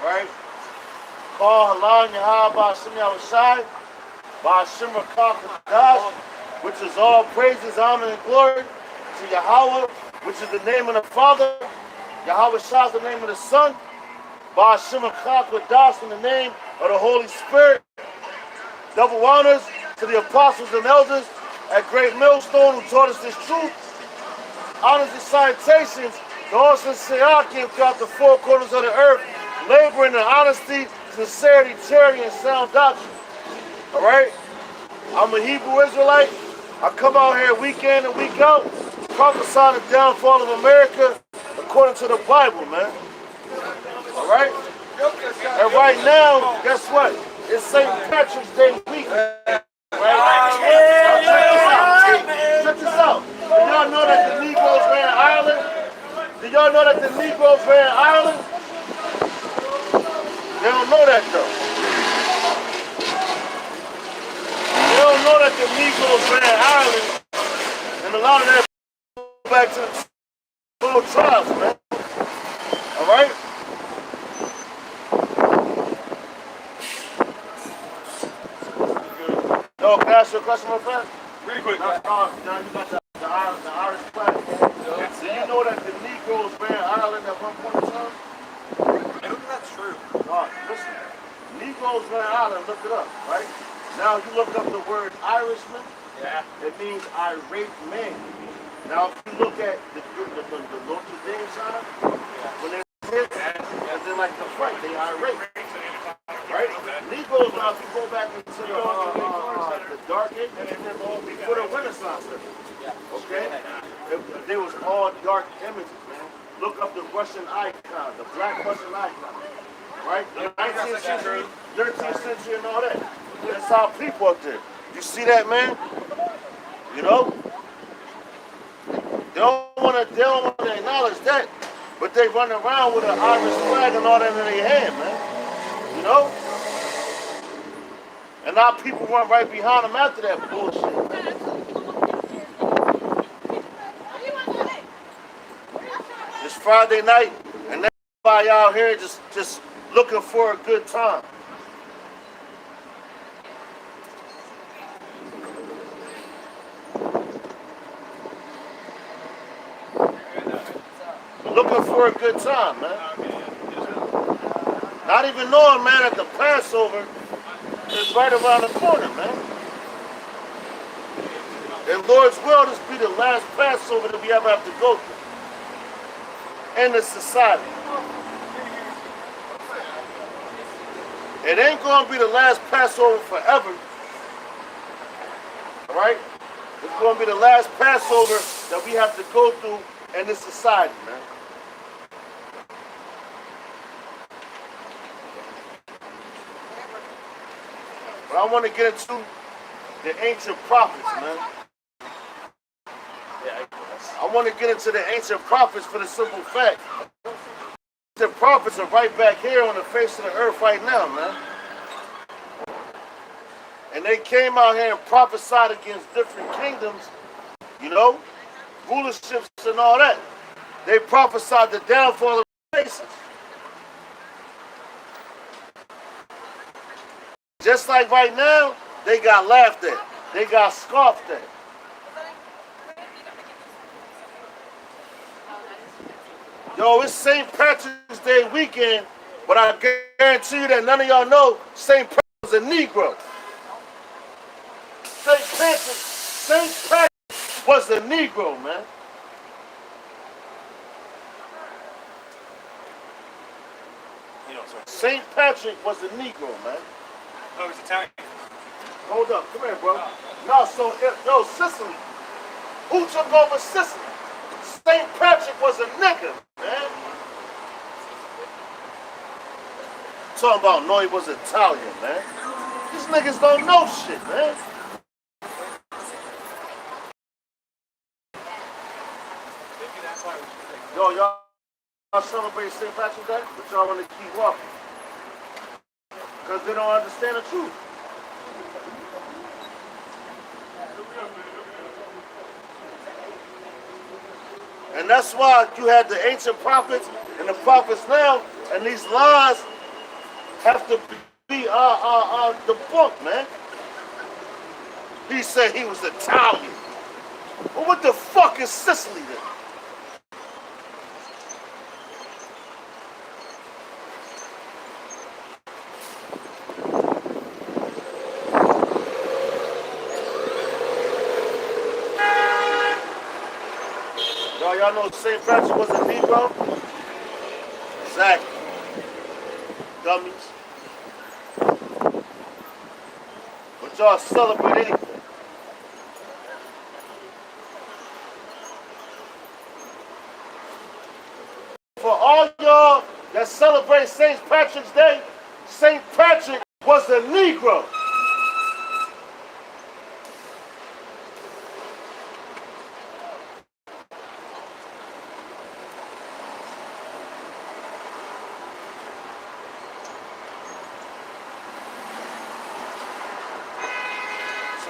right? Call Halan Yahweh Ba'ashem Yahushai, Ba'ashem Rakah Kadash, which is all praises, honor, and glory to Yahweh, which is the name of the Father. Yahweh Shah is the name of the Son. Ba'ashem Rakah Kadash in the name of the Holy Spirit. Double honors to the apostles and elders at Great Millstone who taught us this truth. Honors and salutations to all Sincere throughout the four corners of the earth, laboring in honesty, sincerity, charity, and sound doctrine. All right? I'm a Hebrew Israelite. I come out here week in and week out, prophesying the downfall of America according to the Bible, man. All right? And right now, guess what? It's St. Patrick's Day week. Right? Check this out. Do y'all know that the Negroes ran Ireland? Do y'all know that the Negroes ran Ireland? They don't know that though. They don't know that the Negroes ran Ireland, and a lot of that go back to the little tribes, man. All right? Yo, can I ask you a question, my friend? Really quick. Now you got the Irish flag. Do you know that the Negroes ran Ireland at one point in time? I don't think that's true. Listen. Negroes ran Ireland, look it up, right? Now you look up the word Irishman, it means irate man. Now if you look at the Notre Dame sign, when they hit, and then like the French, they irate. Right? Negroes, now if you go back into the Dark Ages, before the Renaissance, okay? There was all dark images, man. Look up the Russian icon, the black Russian icon. Right? The 19th century, 13th century, and all that. That's our people up there. You see that, man? You know? They don't want to acknowledge that, but they run around with an Irish flag and all that in their hand, man. You know? And our people run right behind them after that bullshit, man. It's Friday night, and everybody out here just looking for a good time. Looking for a good time, man. Not even knowing, man, that the Passover is right around the corner, man. And Lord's will, this be the last Passover that we ever have to go through in this society. It ain't going to be the last Passover forever. All right? It's going to be the last Passover that we have to go through in this society, man. But I want to get into the ancient prophets, man. I want to get into the ancient prophets for the simple fact. The prophets are right back here on the face of the earth right now, man. And they came out here and prophesied against different kingdoms, you know, rulerships and all that. They prophesied the downfall of the nations. Just like right now, they got laughed at. They got scoffed at. Yo, it's St. Patrick's Day weekend, but I guarantee you that none of y'all know St. Patrick was a Negro. St. Patrick was a Negro, man. St. Patrick was a Negro, man. Oh, he's Italian. Hold up, come here, bro. No, so, yo, Sicily. Who took over Sicily? St. Patrick was a nigga, man. Talking about no, he was Italian, man. These niggas don't know shit, man. Yo, y'all celebrate St. Patrick's Day, but y'all want to keep walking. Because they don't understand the truth. And that's why you had the ancient prophets and the prophets now, and these lies have to be debunked, man. He said he was Italian. Well, what the fuck is Sicily then? Y'all know St. Patrick was a Negro? Exactly. Dummies. But y'all celebrate anything. For all y'all that celebrate St. Patrick's Day, St. Patrick was a Negro.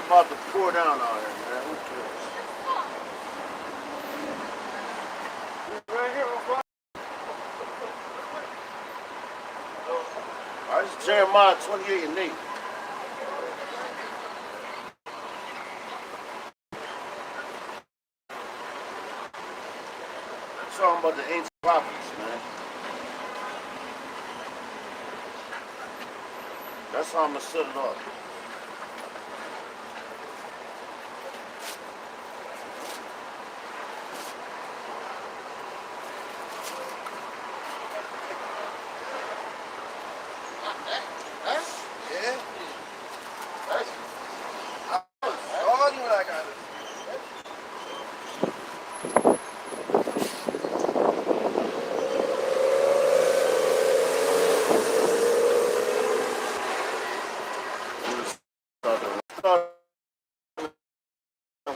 About to pour down out here, man. Who cares? Right here, bro. All right, this is Jeremiah 28 and 8. I'm talking about the ancient prophets, man. That's how I'm going to set it off.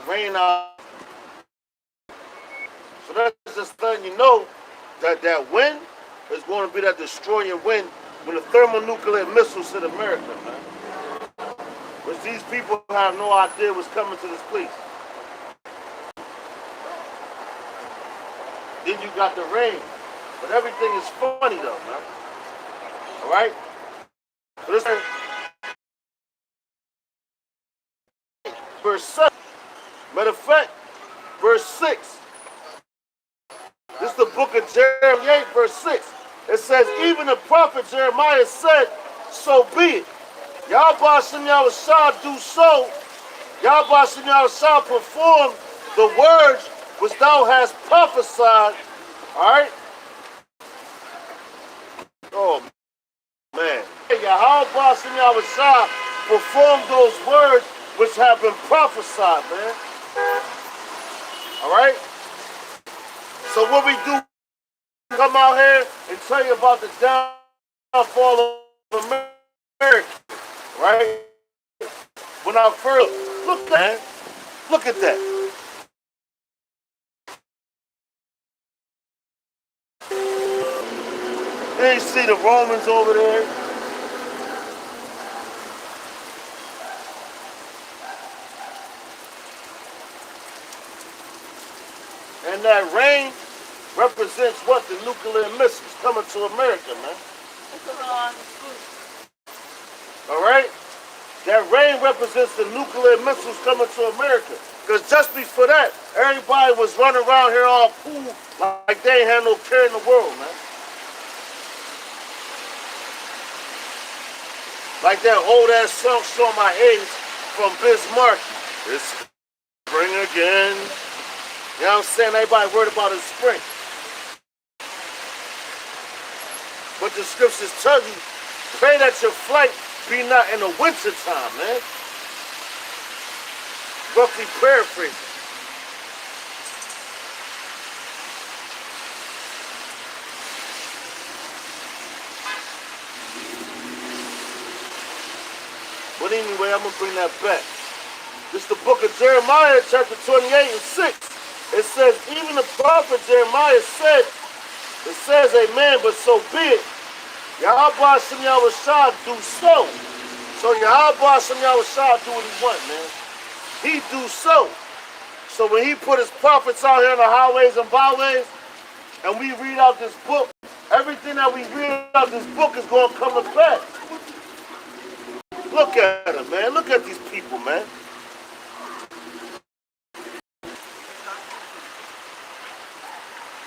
Rain out. So that's just letting you know that that wind is going to be that destroying wind when the thermonuclear missiles hit America, man. Which these people have no idea what's coming to this place. Then you got the rain. But everything is funny though, man. Alright? So this is verse 7. Matter of fact, verse 6. This is the book of Jeremiah 8, verse 6. It says, even the prophet Jeremiah said, so be it. Yahweh Shem Yahushua do so. Yahweh Shem Yahushua perform the words which thou hast prophesied. Alright? Oh, man. Yahweh Shem Yahushua perform those words which have been prophesied, man. Alright? So what we do, come out here and tell you about the downfall of America, right? When I first, look at that. There you see the Romans over there. And that rain represents what? The nuclear missiles coming to America, man. Alright? That rain represents the nuclear missiles coming to America. Because just before that, everybody was running around here all cool like they ain't had no care in the world, man. Like that old ass song showing my age from Bismarck. It's spring again. You know what I'm saying? Everybody worried about his spring. But the scriptures tell you, pray that your flight be not in the winter time, man. Roughly paraphrasing. But anyway, I'm going to bring that back. This is the book of Jeremiah, chapter 28 and 6. It says, even the prophet Jeremiah said, it says, amen, but so be it. Yahweh Shem Yahushua do so. So Yahweh Shem Yahushua do what he want, man. He do so. So when he put his prophets out here on the highways and byways, and we read out this book, Everything that we read out this book is going to come to pass. Look at them, man. Look at these people, man.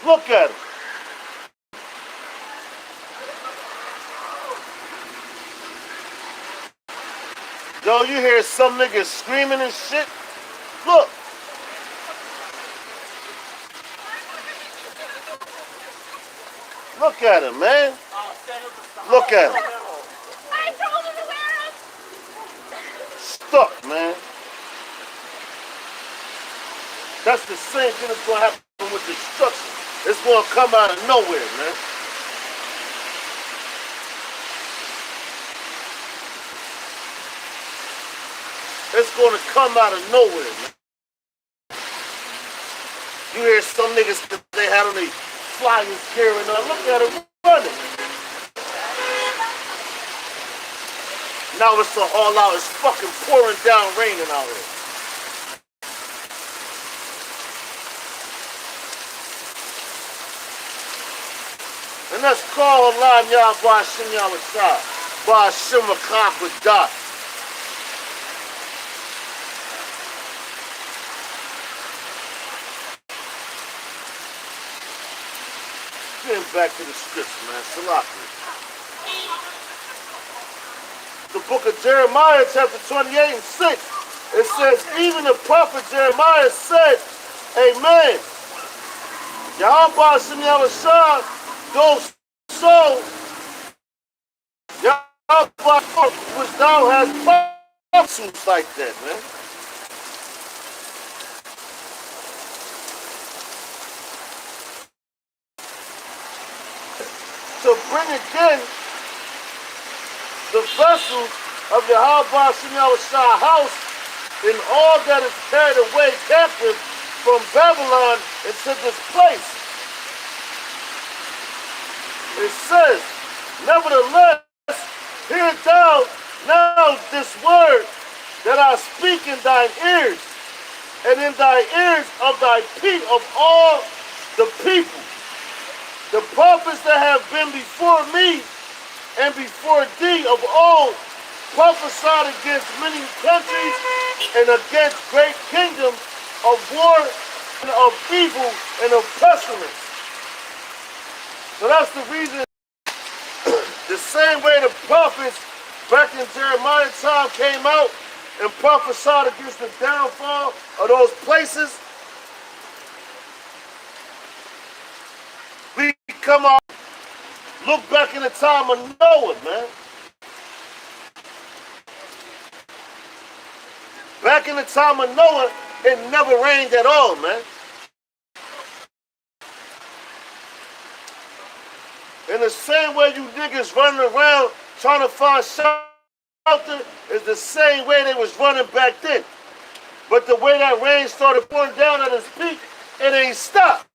Look at them. Yo, you hear some niggas screaming and shit? Look. Look at him, man. Look at him. I told him to wear them. Stuck, man. That's the same thing that's going to happen with destruction. It's going to come out of nowhere, man. It's going to come out of nowhere, man. You hear some niggas that they had on their flyers carrying on. Look at them running. Now it's all out. It's fucking pouring down raining out here. And that's called Allah Yah Ba'ashim Yahweh Ba'ashim Akabadah. Getting back to the scripts, man. Salaki. The book of Jeremiah, chapter 28 and 6. It says, even the prophet Jeremiah said, Amen. Yahweh Shem Yahweh those souls, Yahweh, which thou hast prophets like that, man. To bring again the vessels of Yahweh Shem Yahweh house in all that is carried away captive from Babylon into this place. It says, nevertheless, hear thou now this word that I speak in thine ears, and in thy ears of thy of all the people. The prophets that have been before me and before thee of old prophesied against many countries and against great kingdoms of war and of evil and of pestilence. So that's the reason, the same way the prophets back in Jeremiah's time came out and prophesied against the downfall of those places, we come out, look back in the time of Noah, man. Back in the time of Noah, it never rained at all, man. In the same way you niggas running around trying to find shelter is the same way they was running back then. But the way that rain started pouring down at its peak, it ain't stopped.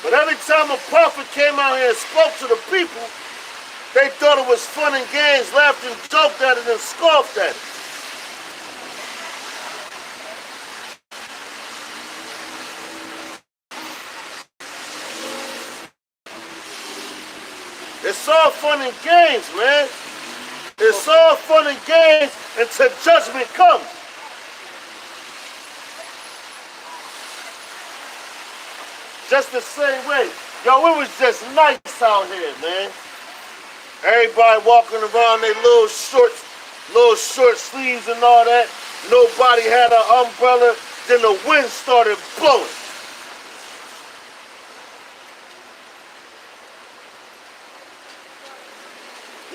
But every time a prophet came out here and spoke to the people, they thought it was fun and games, laughed and joked at it and scoffed at it. It's all fun and games, man. It's all fun and games until judgment comes. Just the same way. Yo, it was just nice out here, man. Everybody walking around their little short sleeves and all that. Nobody had an umbrella. Then the wind started blowing.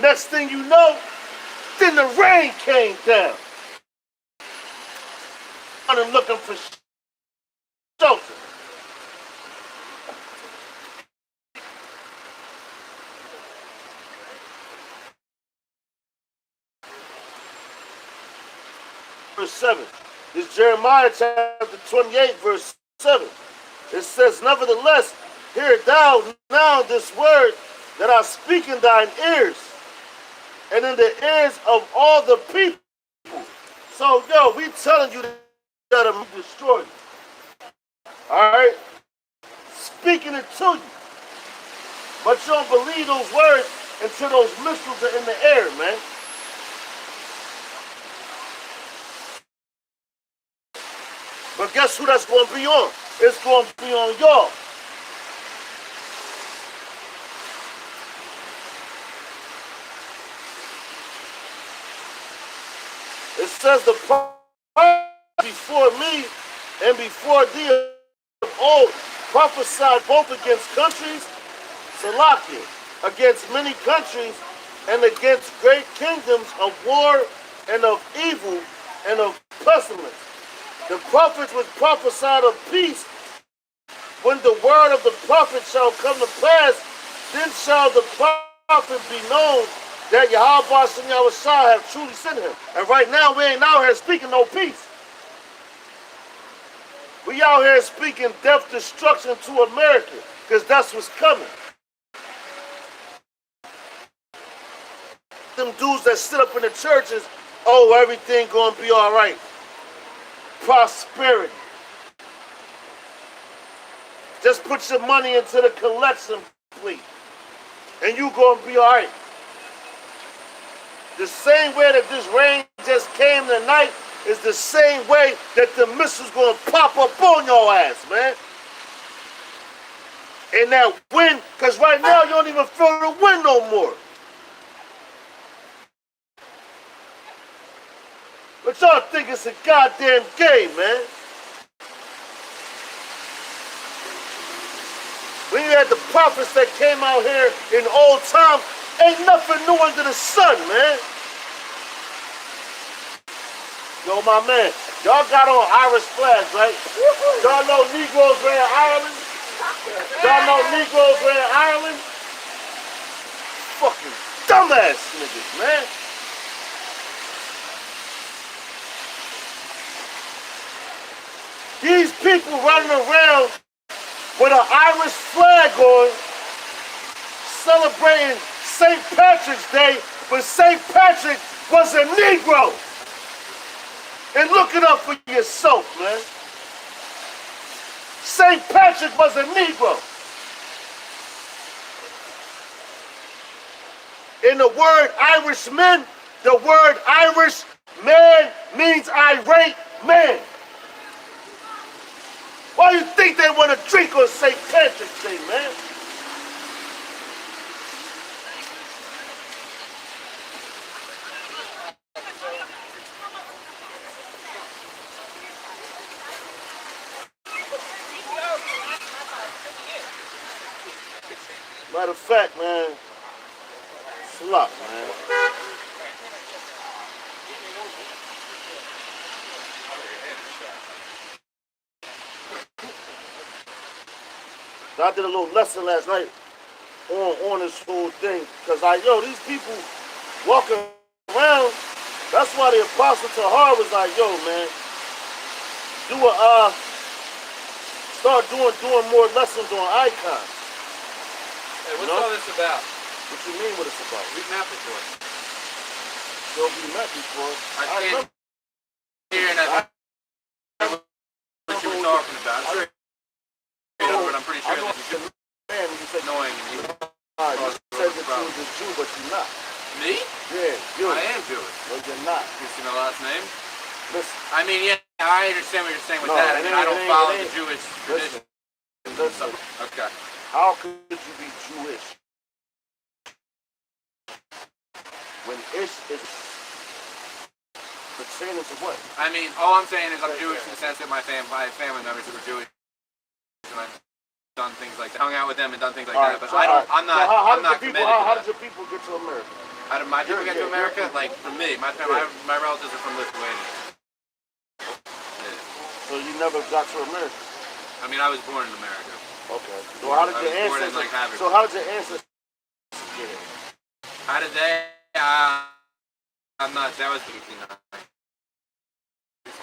Next thing you know, then the rain came down. I'm looking for shelter. Verse 7. This is Jeremiah chapter 28, verse 7. It says, nevertheless, hear thou now this word that I speak in thine ears, and in the ears of all the people. So, yo, we telling you that I'm destroyed. All right? Speaking it to you. But you don't believe those words until those missiles are in the air, man. But guess who that's going to be on? It's going to be on y'all. It says the prophet before me and before thee of old prophesied both against countries, Salakia, against many countries, and against great kingdoms of war and of evil and of pestilence. The prophets which prophesied of peace, when the word of the prophet shall come to pass, then shall the prophet be known that Yahweh Shem Yahushua have truly sent him. And right now we ain't out here speaking no peace. We out here speaking death, destruction to America, because that's what's coming. Them dudes that sit up in the churches, oh, everything gonna be all right. Prosperity. Just put your money into the collection plate, and you gonna be all right. The same way that this rain just came tonight is the same way that the missiles gonna pop up on your ass, man. And that wind, because right now you don't even feel the wind no more. But y'all think it's a goddamn game, man. When you had the prophets that came out here in old time, ain't nothing new under the sun, man. Yo, my man, y'all got on Irish flags, right? Y'all know Negroes ran Ireland? Y'all know Negroes ran Ireland? Fucking dumbass niggas, man. These people running around with an Irish flag on, celebrating St. Patrick's Day, but St. Patrick was a Negro. And look it up for yourself, man. St. Patrick was a Negro. In the word Irishman, the word Irish man means irate man. Why do you think they want to drink on St. Patrick's Day, man? Matter of fact, man, it's a lot, man. I did a little lesson last night on this whole thing, because these people walking around, that's why the apostle to her was like, yo, man, start doing more lessons on icons. Hey, what's all this about? What you mean what it's about? Read map before. So we met before. I can't hear what you were talking about. But I'm pretty sure this is man, you said annoying. You said that you was a Jew, but you're not. Me? Yeah, you. I am Jewish. No, you're not. You see my last name? Listen. I mean, yeah, I understand what you're saying with that. I mean, I don't follow the Jewish tradition. Listen. Okay. How could you be Jewish when ish is pertaining to what? I mean, all I'm saying is I'm Jewish in the sense that my family members who are Jewish, and I've done things like that, hung out with them and done things like that. But I'm not committed. How did your people get to America? How did my people get to America? Like, for me, my relatives are from Lithuania. Yeah. So you never got to America? I mean, I was born in America. Okay. So how did your ancestors? Get it? How did they? I'm not. That was 18.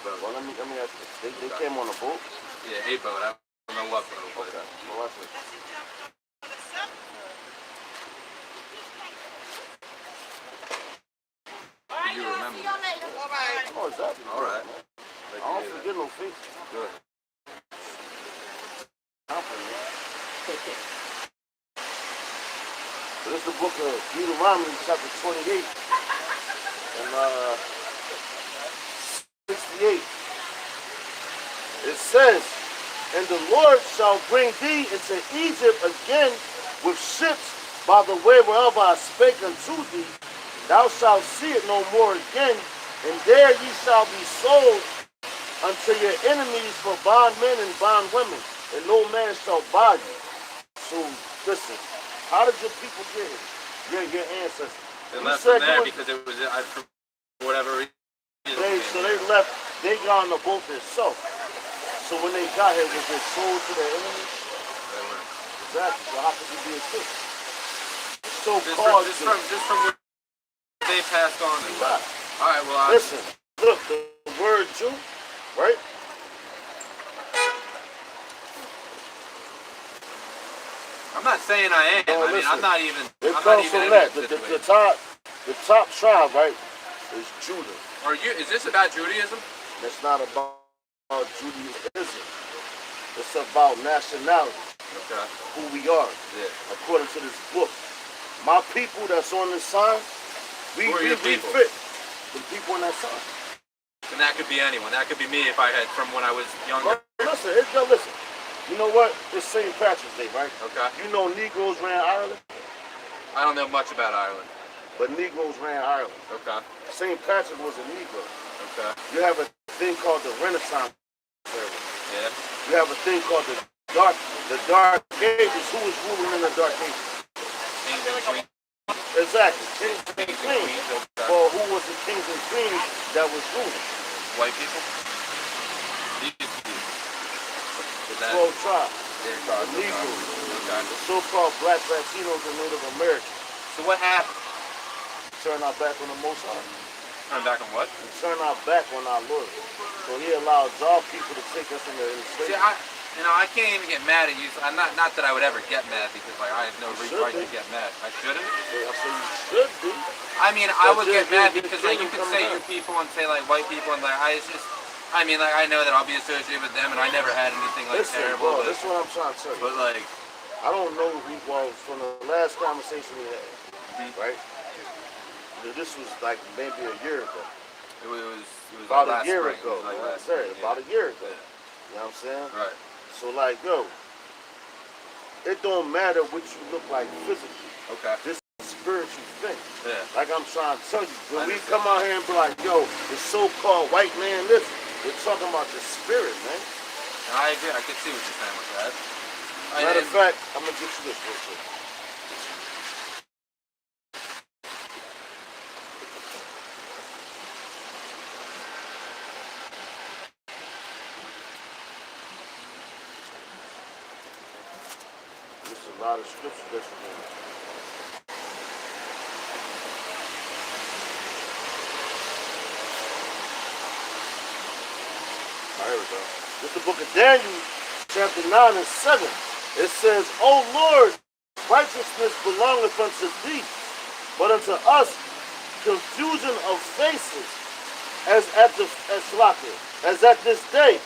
Well, let me ask you. They came on a boat? Yeah, a boat. I don't know what boat. But okay. Well, that's it. You remember? Oh, exactly. All right. I don't forget no face. Good. So this is the book of Deuteronomy, chapter 28, and 68. It says, "And the Lord shall bring thee into Egypt again with ships by the way whereof I spake unto thee. Thou shalt see it no more again, and there ye shall be sold unto your enemies for bondmen and bondwomen, and no man shall buy you." So listen, how did your people get here? Your ancestors. They You left said from there you because it was for whatever reason. so they left. They got on the boat themselves. So when they got here, was they sold to their enemies? Exactly. So how could you be a Christian? So called. Just from what they passed on. Right. All right. Well, Listen. Look, the word Jew, right? I'm not saying I am. No, I mean, I'm not even. It I'm comes not from even that. in this The situation. top tribe, right, is Judah. Is this about Judaism? It's not about Judaism. It's about nationality, Okay. who we are, Yeah. according to this book. My people that's on this sign, we people? fit the people on that sign. And that could be anyone. That could be me if I had from when I was younger. But listen. You know what? It's St. Patrick's Day, right? Okay. You know Negroes ran Ireland, I don't know much about Ireland. but Negroes ran Ireland. Okay. St. Patrick was a Negro. Okay. You have a thing called the Renaissance era. Yeah. You have a thing called the Dark Ages. Who was ruling in the Dark Ages? Kings and queens. Exactly. Kings and queens. Okay. Well, who was the kings and queens that was ruling? White people. These people. The 12 tribes. Yeah, The Negroes. Okay. The so-called Black Latinos and Native Americans. So what happened? Turn our back on the Most High. Turn back on what? We turn our back on our Lord. So He allowed our people to take us into See, slavery. I can't even get mad at you. I'm not that I would ever get mad because like I have no right to get mad. I shouldn't. I say you should be. I mean, I would But get mad you're because like you can say your people and say like white people and like I mean like I know that I'll be associated with them and I never had anything like Listen, terrible. bro, this is what I'm trying to tell you. But like, I don't know well from the last conversation we had, right? This was like maybe a year ago. it was About like a year spring. ago. It was like last Sorry, spring, about yeah. a year ago. Yeah. You know what I'm saying? Right. So like, yo, it don't matter what you look like physically. Okay. This is a spiritual thing. Yeah. Like I'm trying to tell you, when we come out here and be like, yo, the so-called white man, this, we're talking about the spirit, man. And I agree. I can see what you're saying with that. Matter of fact, I'm gonna get you this real quick. There's a lot of scripture that's in there. All right, here we go. This is the book of Daniel, chapter 9 and 7. It says, O Lord, righteousness belongeth unto thee, but unto us confusion of faces, as at this day,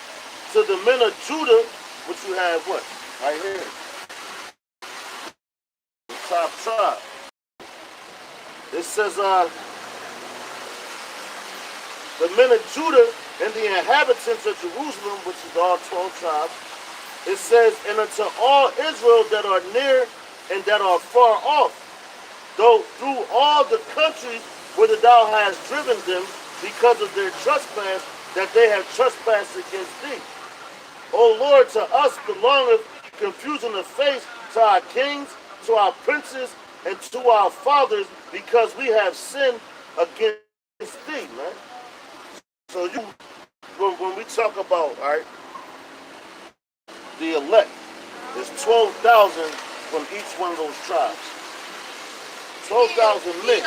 to the men of Judah, which you have what? Right here. The top tribe. It says, the men of Judah and the inhabitants of Jerusalem, which is all 12 tribes. It says, and unto all Israel that are near and that are far off, though through all the countries whither thou hast driven them, because of their trespass, that they have trespassed against thee. O Lord, to us belongeth confusion of face, to our kings, to our princes, and to our fathers, because we have sinned against thee, man. So when we talk about, all right, the elect, there's 12,000 from each one of those tribes. 12,000 men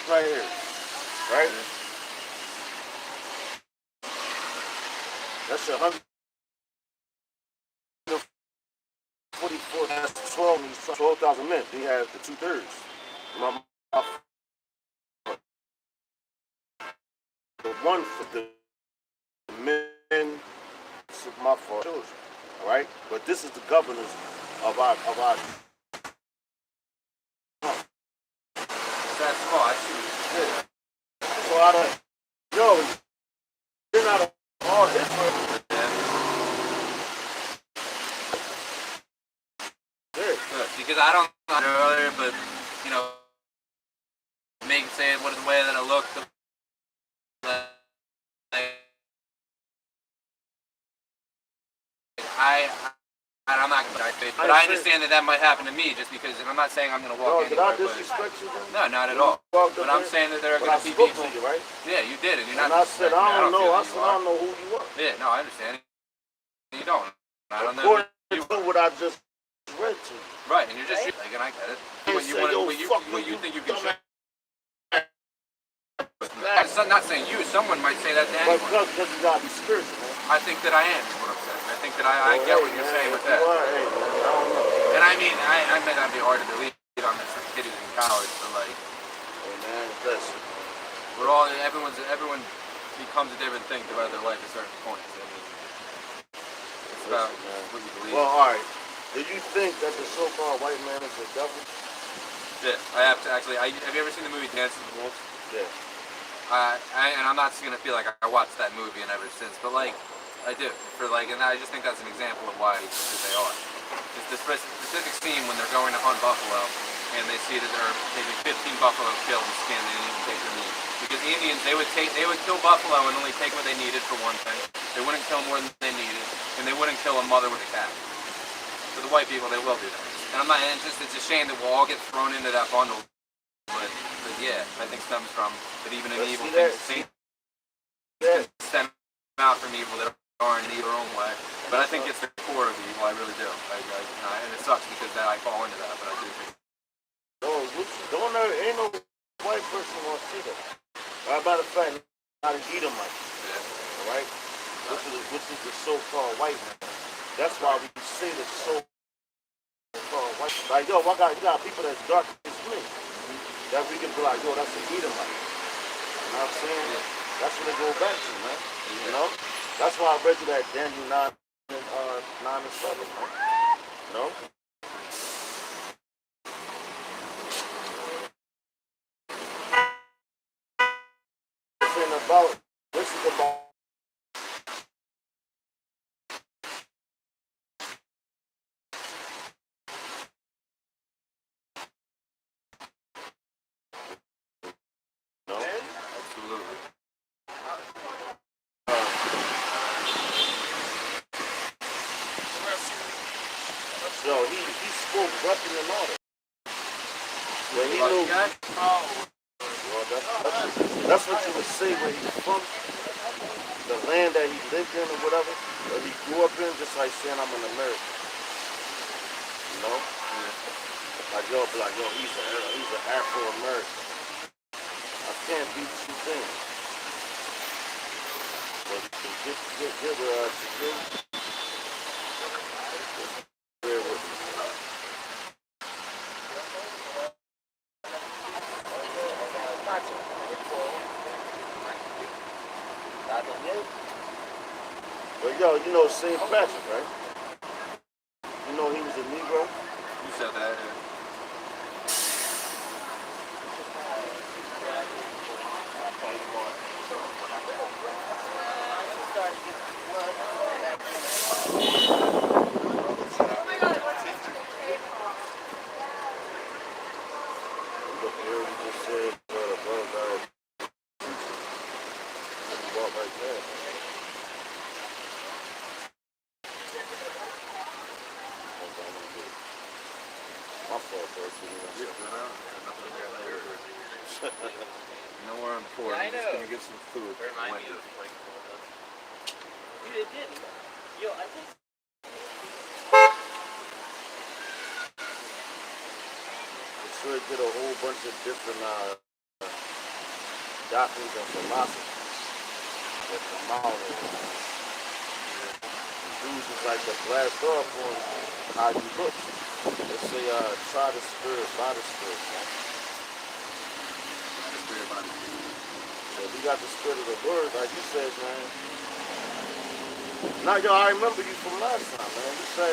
right here, right? That's 144, that's 12,000 men. He has the 2/3. one for the men, my for children, all right? But this is the governors of our That's small. I see what you're saying. so I don't, yo, you're not all different. Good. Because I don't know earlier, but you know, make say what is the way that I look. I'm not gonna die, but I understand that might happen to me just because, and I'm not saying I'm gonna walk anywhere. Did I disrespect you then? No, not at all. But I'm saying that there are gonna be people. To you, right? Yeah, you did, and you're not. And I said I don't know. I said I don't know who you are. Yeah, no, I understand. You don't. I don't know. According to what I just read to you. Right, and you're just like, and I get it. What you think you can show. I'm not saying you. Someone might say that to anyone. Because you gotta be spiritual, man. I think that I am. Is what I'm saying. I think that I get what you're saying with that. And I mean, I may not be hard to believe. I'm just kidding in college, but like, hey man, listen. we're all everyone becomes a different thing throughout their life at certain points. I mean, it's about what you believe. Well, all right. Do you think that the so-called white man is the devil? Yeah, I have to actually. Have you ever seen the movie Dances with Wolves? Yeah. And I'm not just gonna feel like I watched that movie and ever since, but like I do and I just think that's an example of why they are. It's this specific scene when they're going to hunt buffalo and they see that they're taking 15 buffalo killed and skinned and they didn't even take their meat. Because the Indians they would kill buffalo and only take what they needed for one thing. They wouldn't kill more than they needed, and they wouldn't kill a mother with a calf. For the white people, they will do that. And it's a shame that we'll all get thrown into that bundle. But yeah, I think stems from that even an evil thing stem out from evil that are in their own way. But I think it's the core of evil. I really do. And it sucks because I fall into that. But I do think. Ain't no white person gonna see that. Right, matter of fact, not an Edomite. Yeah. All right. Which is the so-called white man. That's why we say the so-called white. Like yo, you got people that's darker than me. That we can be like, yo, that's an Edomite. You know what I'm saying? Yeah. That's what they go back to, man. Yeah. You know? That's why I read you that Daniel 9 and 7, man. You know? This is about Absolutely. So he spoke weapon and order. When he knew, well, that's what you would say where he's from, the land that he lived in or whatever, that he grew up in, just like saying I'm an American. You know? Like yo, be like yo, he's an Afro-American. I can't be two things. But bear with me. But yo, you know St. Patrick, right? You know he was a Negro? You said that. Yeah. Look here, he just said, above that. Walk right there. My fault, bro. You know where I'm poor. I'm just gonna get some food. You didn't. Yo, I think. Sure did a whole bunch of different doctrines and philosophies that come out and dudes is like the blast off on how you look. They say try the spirit by the spirit. The spirit body. So If you got the spirit of the word, like you said, man. Now, yo, I remember you from last time, man. You said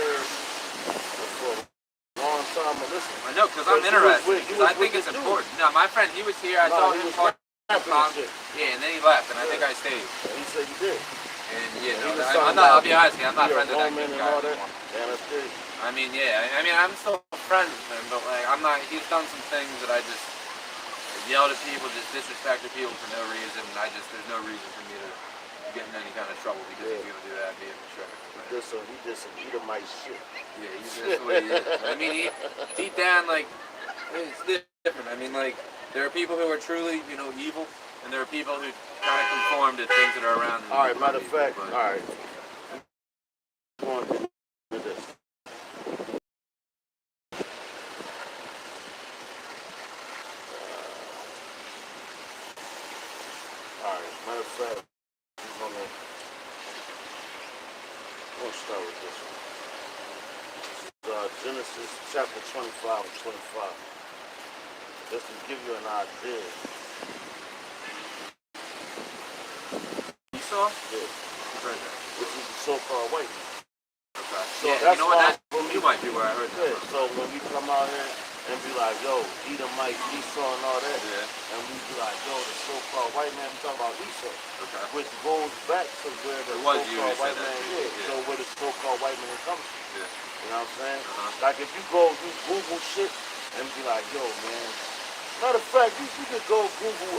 for a long time, but listen. I know, because I'm But you was interested. with- you Because was I think with it's the dude. important. No, my friend, he was here. I No, saw he him was talk. rapping and shit. Yeah, and then he left, and I think Yeah. I stayed. And he said you did. And yeah, He no, was I'm talking not. I'll about be honest with you. I'm not you're friends with that Roman kid and guy all that. anymore. Yeah, that's good. I mean, yeah. I mean, I'm still friends with him, but like, I'm not. He's done some things that I just yelled at people, just disrespected people for no reason. And there's no reason for me to get in any kind of trouble because he's gonna do that. Me and Shrek. He did some Edomite shit. Yeah, he's just the way he is. I mean, deep down, like, it's different. I mean, like, there are people who are truly, evil, and there are people who kind of conform to things that are around them. All right, matter of People, fact, but- all right. Go on, get into this. All right, matter of fact, I'm gonna start with this one. Genesis chapter 25 and 25. Just to give you an idea. Esau? Yeah, Who's right there? which is the so-called white man. Okay. So Yeah, that's you know what? why That when you we- might be where I heard that Yeah, from. so when we come out here and be like, yo, Edomite, Esau and all that, Yeah. and we be like, yo, the so-called white man, we talking about Esau, Okay. which goes back to where the It was you who so-called said white that man too, is. yeah. So where the so-called white man comes from. Yeah. You know what I'm saying? Uh-huh. Like if you go, you Google shit and be like, yo, man. Matter of fact, you could go Google,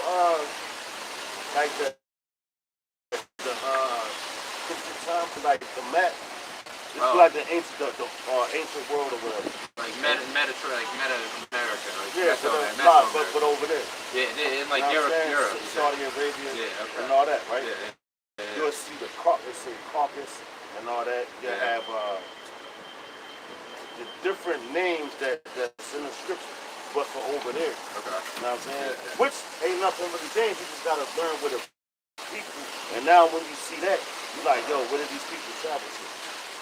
like the time, like the map. It's Oh. like the ancient world or whatever. Like Meta America, like Yeah, Mesoamerica. but over there. Yeah, in like You know what I'm Europe. saying? Saudi Arabia Yeah, okay. and all that, right? Yeah. You'll see the Caucasus, Caucasus and all that. You Yeah. have the different names that's in the scripture, but for over there. Okay. You know what I'm saying? Yeah. Which ain't nothing really changed. You just gotta learn where the people. And now when you see that, you like, yo, where did these people travel to?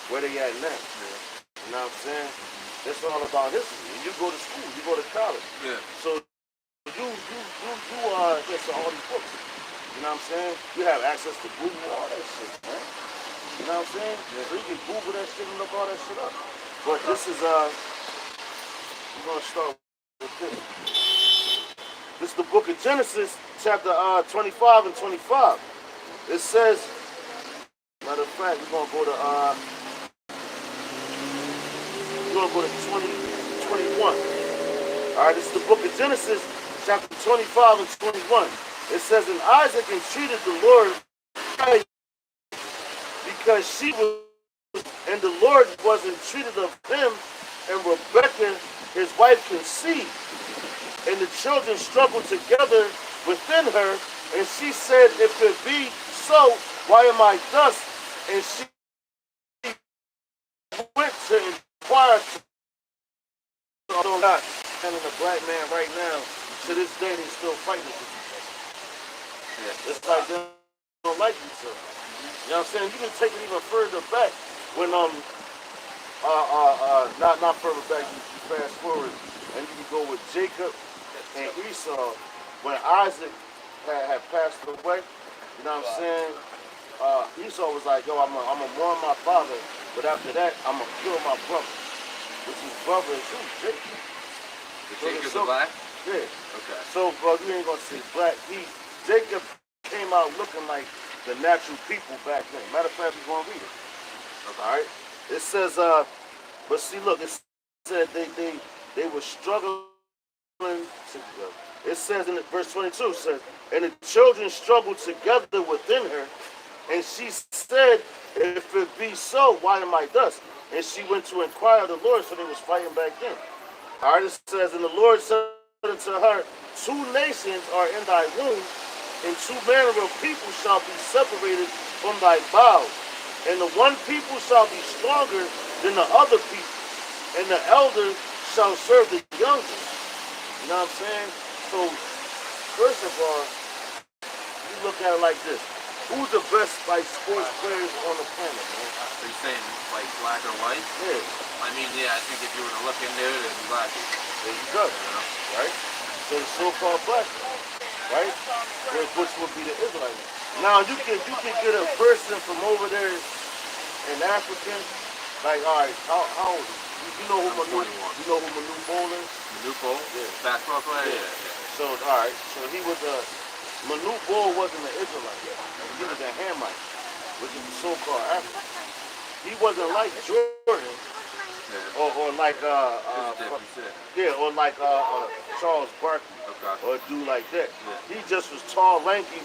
Where they at now? You know what I'm saying? It's all about history. And you go to school, you go to college. Yeah. So you get all these books. You know what I'm saying? You have access to Google, all that shit, man. You know what I'm saying? So you can Google that shit and look all that shit up. But this is we're gonna start with this. This is the book of Genesis, chapter 25 and 25. It says, matter of fact, we're gonna go to 20, 21. All right, this is the book of Genesis, chapter 25 and 21. It says, and Isaac entreated the Lord because she was, and the Lord was entreated of him, and Rebekah, his wife, conceived. And the children struggled together within her, and she said, if it be so, why am I thus? And she went to inquire to God. And the black man right now, to this day, they still fighting with each other. Yeah. It's like they don't like each other. You know what I'm saying? You can take it even further back when not further back, you fast forward and you can go with Jacob and Esau when Isaac had passed away. You know what I'm saying? Esau was like, yo, I'm gonna mourn my father, but after that, I'm gonna kill my brother. Which his brother is who? Jacob. Jacob's the black? Yeah. Okay. So, you ain't gonna say black. Jacob came out looking like the natural people back then. Matter of fact, we're gonna read it. Okay. All right. It says, but see, look, it said they were struggling together. It says in verse 22, it says, and the children struggled together within her, and she said, if it be so, why am I thus? And she went to inquire of the Lord, so they was fighting back then. All right, it says, and the Lord said unto her, 2 nations are in thy womb, and 2 manner of people shall be separated from thy bowels. And the one people shall be stronger than the other people, and the elder shall serve the younger. You know what I'm saying? So, first of all, you look at it like this. Who's the best sports players on the planet, man? So you're saying like black or white? Yeah, I mean, yeah, I think if you were to look into it, it'd be black people. there you go. You know? Right? So the so-called black. right? Which would be the Israelites. Now you can get a person from over there in African, like all right, how old? You know who I'm Manu? 21. You know who Manu Bol is? New Bowl? Yeah. Basketball player? Yeah. Yeah. So all right, so he was a Manu Bol wasn't an Israelite. He was a Hamite, which is the so-called African. He wasn't like Jordan Yeah. or like Just different shit. yeah, or like Charles Barkley Okay. or a dude like that. Yeah. He just was tall, lanky,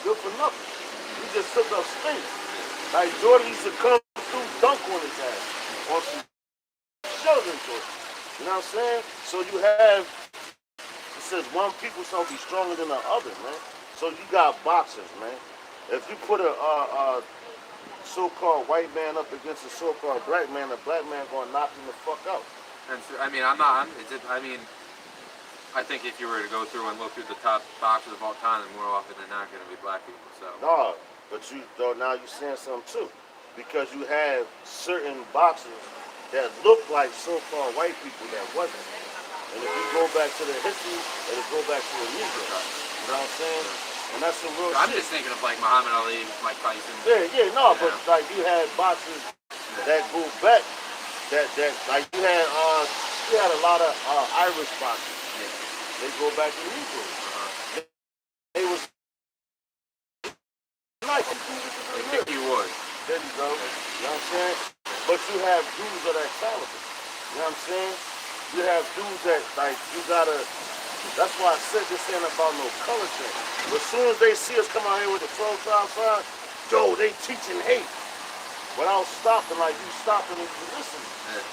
good for nothing. He just took up space. Like Jordan used to come through, dunk on his ass, on some Sheldon Jordan. You know what I'm saying? So you have, it says one people shall be stronger than the other, man. So you got boxers, man. If you put a so-called white man up against a so-called black man, the black man gonna knock him the fuck out. And so, I mean, I'm not. I mean, I think if you were to go through and look through the top boxers of all time, then more often than not, going to be black people. So. No, but you though now you're saying something too, because you have certain boxers that look like so-called white people that wasn't. And if you go back to the history, it'll go back to the Negro. You know what I'm saying? And that's some real I'm shit. just thinking of like Muhammad Ali, Mike Tyson. Yeah, no, but Yeah. like you had boxers that go back, that like you had a lot of Irish boxers. Yeah. They go back to Negro. They was nice. They kick you wood. There you go. You know what I'm saying? But you have dudes of that caliber. You know what I'm saying? You have dudes that, like, you gotta, that's why I said this ain't about no color thing. But as soon as they see us come out here with the 12-5, yo, they teaching hate. Without stopping, like you stopping and you listen. Yeah.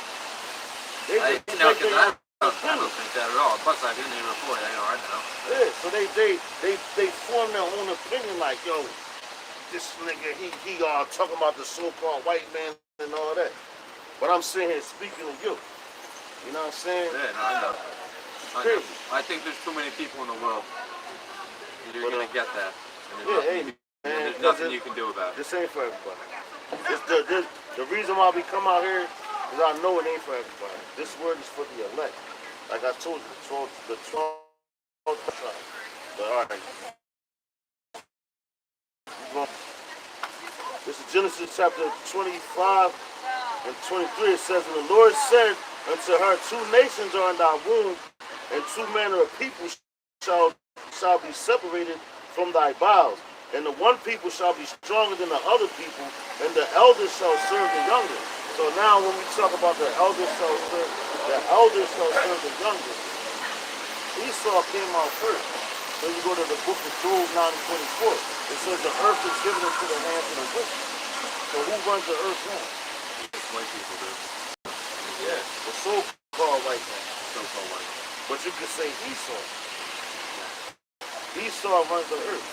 They I, just you know, make 'cause their I own don't think that at all. Plus, I've been here before. I know. Yeah, so they form their own opinion, like, yo, this nigga, he talking about the so-called white man and all that. But I'm sitting here speaking to you. You know what I'm saying? Yeah, no, I know. Crazy. I think there's too many people in the world. You're But, going to get that. And Yeah, there's hey, nothing, man. there's nothing you can do about it. This ain't for everybody. The reason why we come out here is I know it ain't for everybody. This word is for the elect. Like I told you, the 12 tribe. But all right. This is Genesis chapter 25 and 23. It says, and the Lord said unto her, two nations are in thy womb, and two manner of people shall be separated from thy bowels. And the one people shall be stronger than the other people, and the elders shall serve the younger. So now when we talk about the elders shall serve the younger, Esau came out first. So you go to the book of Job 9:24. It says the earth is given into the hands of the wicked. So who runs the earth now? White people do. Yeah. The so-called white man. So-called white. But you could say Esau. Esau runs the earth.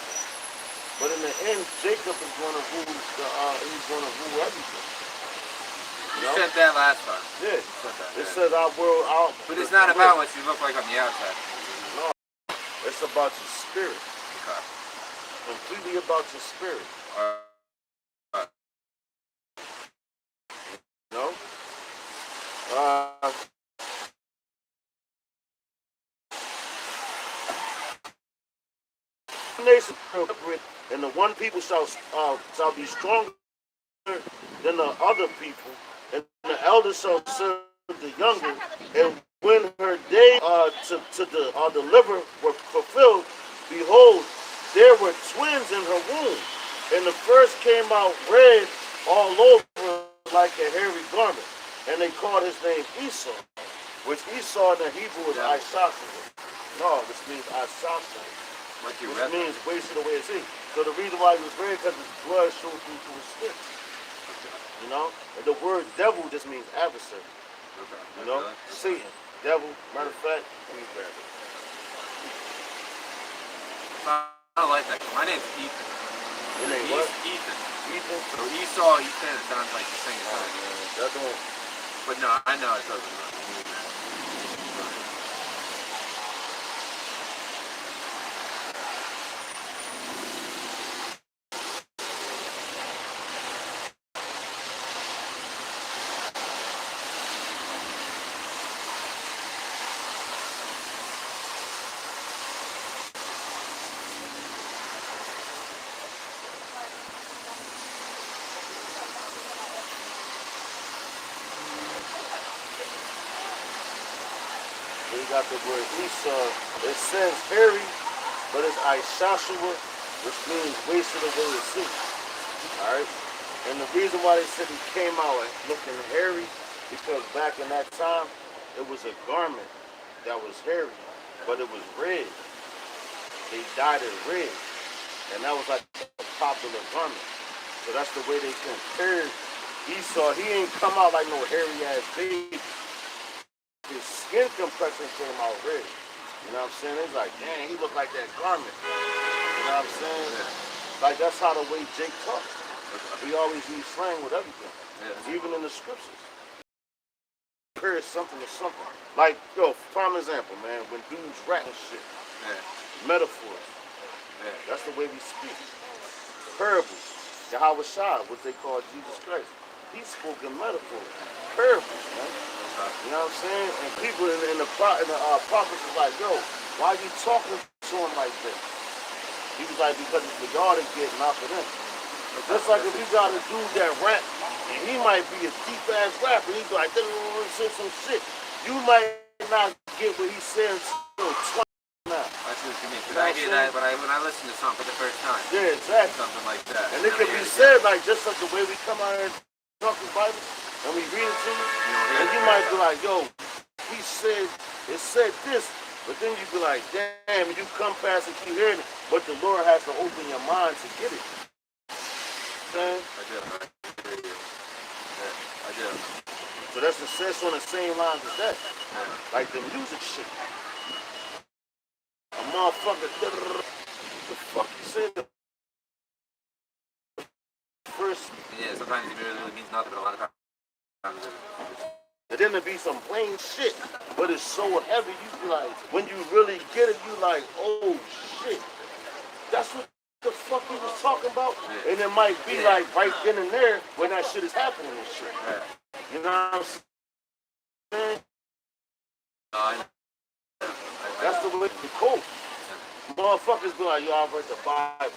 But in the end, Jacob is going to rule he's going to rule everything. You said that last time. Yeah. You said that, It yeah. says our world out. But it's not about what you look like on the outside. No. It's about your spirit. Okay. Completely about your spirit. You know? Nation and the one people shall be stronger than the other people, and the elders shall serve the younger. And when her day to deliver were fulfilled, behold, there were twins in her womb, and the first came out red all over like a hairy garment, and they called his name Esau, which Esau in the Hebrew is Ishasha. No, this means Ishasha. Like you Which read that. means wasted away his heat. So the reason why he was red because his blood showed through to his skin. You know? And the word devil just means adversary. Okay. You know? Okay. Satan. Devil. Matter of fact, he's bad. I don't like that. My name's Ethan. Your name what? Ethan. Ethan? So Esau, Ethan, it sounds like the same thing. That don't... But no, I know it doesn't. got the word Esau. It says hairy, but it's Ishashua, which means wasted away at sea. Alright? And the reason why they said he came out looking hairy, because back in that time, it was a garment that was hairy, but it was red. They dyed it red. And that was like a popular garment. So that's the way they compared Esau. He ain't come out like no hairy ass baby. His skin complexion came out red. You know what I'm saying? It's like, dang, he looked like that garment. You know what I'm saying? Like that's how the way Jake talks. We always use slang with everything. Even in the scriptures. Compare something to something. Like, yo, prime example, man, when dudes rap and shit. Metaphors. That's the way we speak. Parables. Yahweh Shai, what they call Jesus Christ. He spoke in metaphors. Parables, man. You know what I'm saying? And people in the prophets was like, yo, why are you talking to him like this? He was like, because it's for y'all to get, not for them. Just like if you got a dude that rap, and he might be a deep ass rapper, and he's like, say some shit. You might not get what he's saying until 20 now. I see what you mean. But I hear that when I listen to something for the first time. Yeah, exactly. Something like that. And it can be said like just like the way we come out here and talk the Bible, and we read it to you, and you might be like, yo, he said, it said this, but then you be like, damn, you come past and keep hearing it, but the Lord has to open your mind to get it. I do. I do. So that's the sense on the same lines as that. Like the music shit. A motherfucker, what the fuck you said? First. Yeah, sometimes it really means nothing, but a lot of times And then there be some plain shit, but it's so heavy, you be like, when you really get it, you like, oh shit. That's what the fuck he was talking about? And it might be like right then and there when that shit is happening and shit. You know what I'm saying? That's the way the code. Motherfuckers be like, yo, I've read the Bible.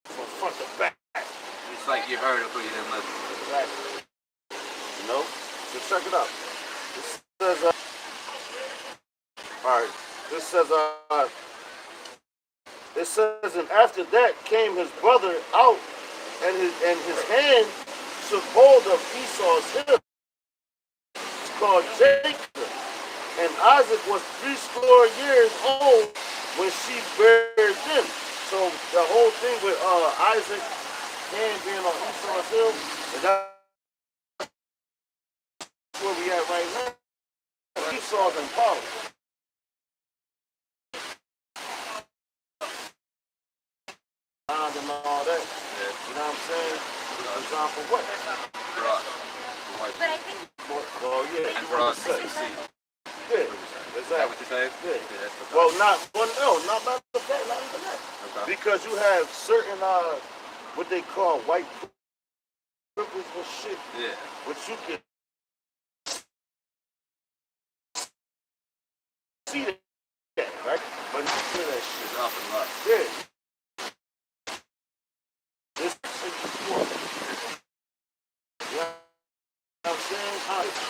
From front to back. it's like you heard it, but you didn't listen. Exactly. You know? So check it out. This says, alright. This says, it says, and after that came his brother out, and his hand took hold of Esau's hip. It's called Jacob. And Isaac was 80 years old when she buried him. So the whole thing with Isaac hand being on Esau's hill, and that's where we at right now. Esau's in college. And all that. You know what I'm saying? Designed for what? For us. But I think Well, yeah. And for us to see. Yeah, Is that what exactly. you're saying? Yeah. That's the Well, not even that. Okay. Because you have certain what they call white privilege and shit, Yeah. which you can see that, right? But you see that shit. It's off and left. Yeah. This shit is poor. You know what I'm saying? How it's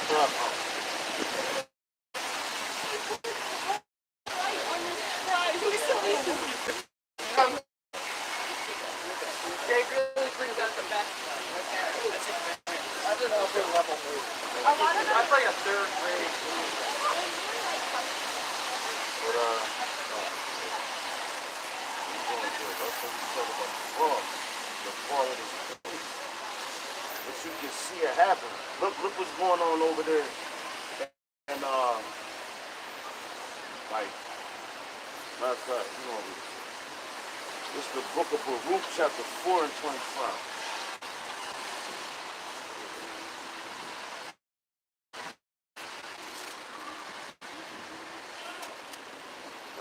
Jake really brings out the best. I don't know if they're level three. That's like a third grade. But you can see it happen. Look what's going on over there. And like, matter of fact, you know, it's the book of Baruch, chapter 4 and 25.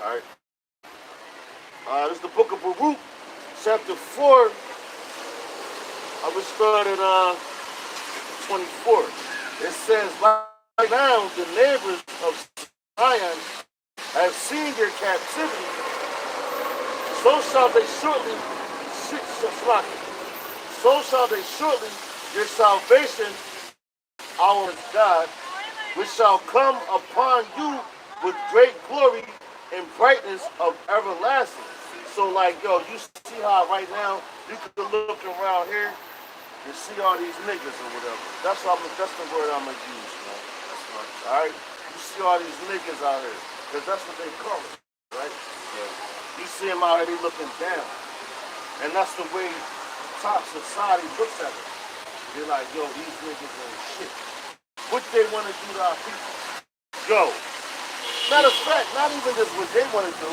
Alright. This is the book of Baruch, chapter 4. I will start at 24. It says, right now the neighbors of Zion have seen your captivity, so shall they shortly your salvation, our God, which shall come upon you with great glory and brightness of everlasting. So like, yo, you see how right now you can look around here and see all these niggas or whatever. That's the word I'm gonna use, man. That's fine. All right, you see all these niggas out here, cause that's what they call it, right? Yeah. You see them out here, they looking down, and that's the way top society looks at it. They're like, yo, these niggas ain't shit. What they want to do to our people? Yo, matter of fact, not even just what they want to do.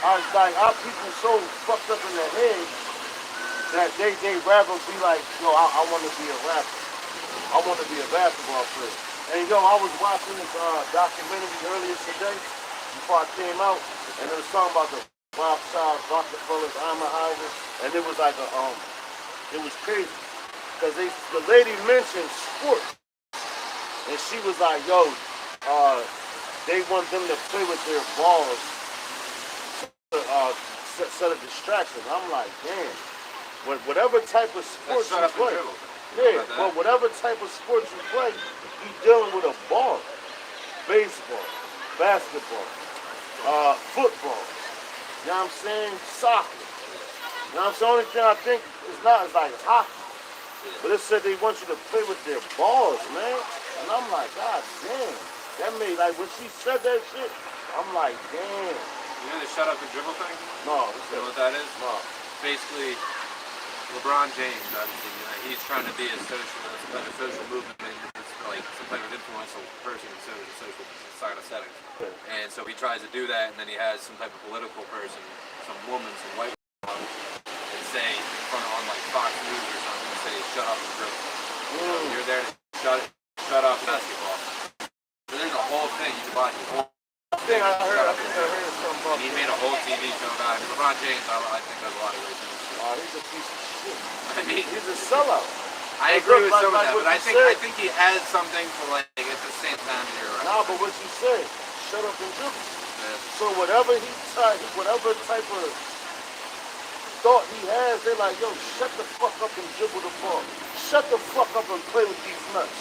Our people so fucked up in their head that they rather be like, yo, I want to be a rapper. I want to be a basketball player. And yo, I was watching this documentary earlier today before I came out, and it was talking about the Rothschilds, Rockefellers, Ammerheisers, and it was like it was crazy because the lady mentioned sport, and she was like, yo, they want them to play with their balls to set a distraction. I'm like, damn. Whatever type of sports Shut you up and play, dribble. yeah, but whatever type of sports you play, you dealing with a ball. Baseball, basketball, football. You know what I'm saying? Soccer. You know what I'm saying? The only thing I think is not is like hockey. But it said they want you to play with their balls, man. And I'm like, God damn. That made, like, when she said that shit, I'm like, damn. You know the shut up and dribble thing? No, You know what that is? no. Basically, LeBron James, obviously, he's trying to be a social movement, like some type of influential person in social societal settings. And so he tries to do that, and then he has some type of political person, some woman, some white woman, and say in front of on like Fox News or something, say shut up and dribble. You know, you're there to shut up basketball. So there's a whole thing you can watch. I think I heard something about And he made a whole TV show about it. LeBron James, I think does a lot of great things. Oh, he's a piece of shit. I mean, He's a sellout. I agree with some of that, what but I you think said. he has something to like at the same time you're right. Nah, but what you said, shut up and dribble. Yeah. So whatever whatever type of thought he has, they're like, yo, shut the fuck up and dribble the ball. Shut the fuck up and play with these nuts.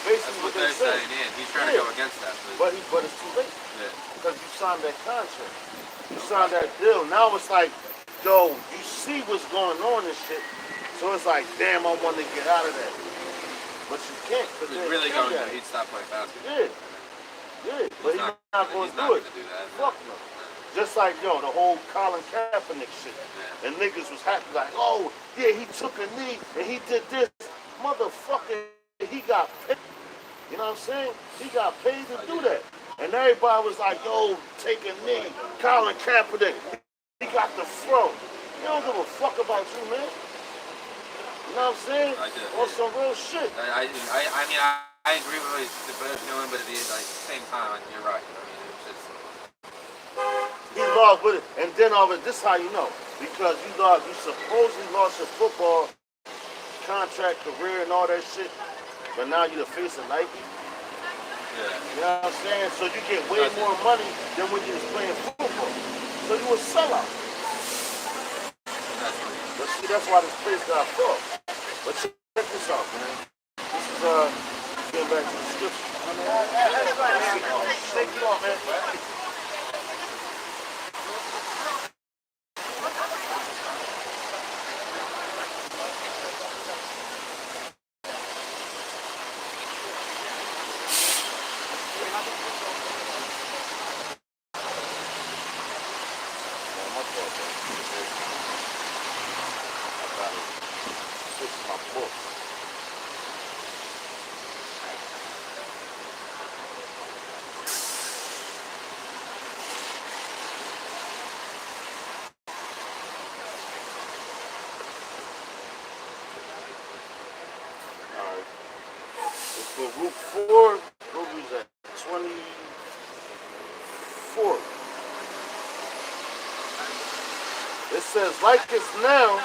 Basically That's what what they they're say. saying. Yeah, he's trying to go against that. But it's too late. Yeah. Because you signed that contract. You signed that deal. Now it's like, yo, you see what's going on and shit. So it's like, damn, I want to get out of that. But you can't. If he's really going to, he'd stop playing basketball. Yeah. But he's not going to do it. Do that. Fuck no. Just like, yo, the whole Colin Kaepernick shit. Yeah. And niggas was happy like, oh, yeah, he took a knee and he did this. Motherfucker, he got paid. You know what I'm saying? He got paid to do that. And everybody was like, yo, take a knee. Colin Kaepernick, he got the throw. He don't give a fuck about you, man. You know what I'm saying? I do. On some real shit. I mean, I agree with what he's doing, but at the same time, you're right. I mean, it's just... He lost with it. And then all of this is how you know. Because you supposedly lost your football contract, career, and all that shit. But now you're the face of Nike. Yeah. You know what I'm saying? So you get way more money than when you was playing football. So you a sellout. But see, that's why this place got full. But check this out, man. This is getting back to the scripture. Take it off, man. For Route 4, what was that? 24. It says, like it's now,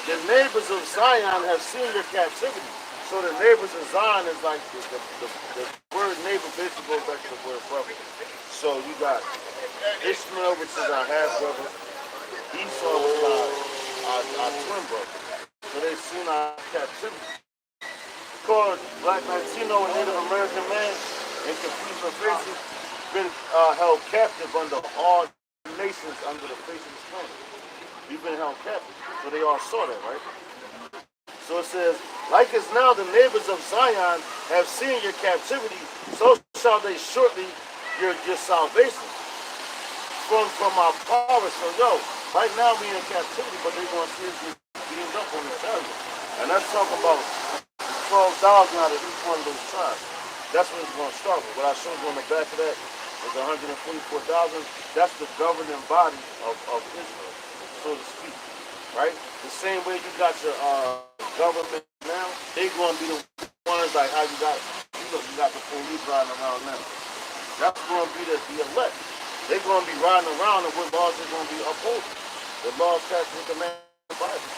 the neighbors of Zion have seen your captivity. So the neighbors of Zion is like the word neighbor basically goes back to the word brother. So you got Ishmael, which is our half brother. Esau was our twin brother. So they've seen our captivity. Called Black Latino and Native American man and confused and faces been held captive under all nations under the face of the planet. You've been held captive. So they all saw that, right? So it says, like as now the neighbors of Zion have seen your captivity, so shall they shortly your salvation from our power. So yo, right now we in captivity, but they're going to see us get beamed up on the chariot. And that's talking about 12,000 out of each one of those tribes. That's what it's going to start with. What I showed you on the back of that is 144,000. That's the governing body of Israel, so to speak. Right? The same way you got your government now, they going to be the ones like how you got, you got the police riding around now. That's going to be the elect. They're going to be riding around and what laws they're going to be upholding. The laws passed with the man of the Bible.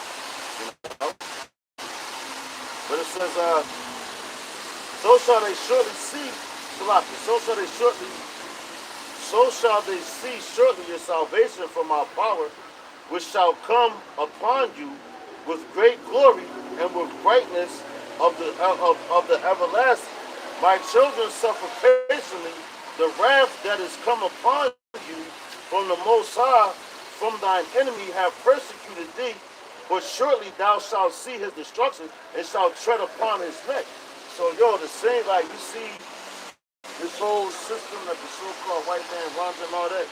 You know? But it says, so shall they surely see, so shall they see shortly your salvation from our power, which shall come upon you with great glory and with brightness of the everlasting. My children suffer patiently the wrath that is come upon you from the Most High, from thine enemy have persecuted thee, but surely thou shalt see his destruction and shalt tread upon his neck. So yo, the same like you see this whole system that the so-called white man runs and all that,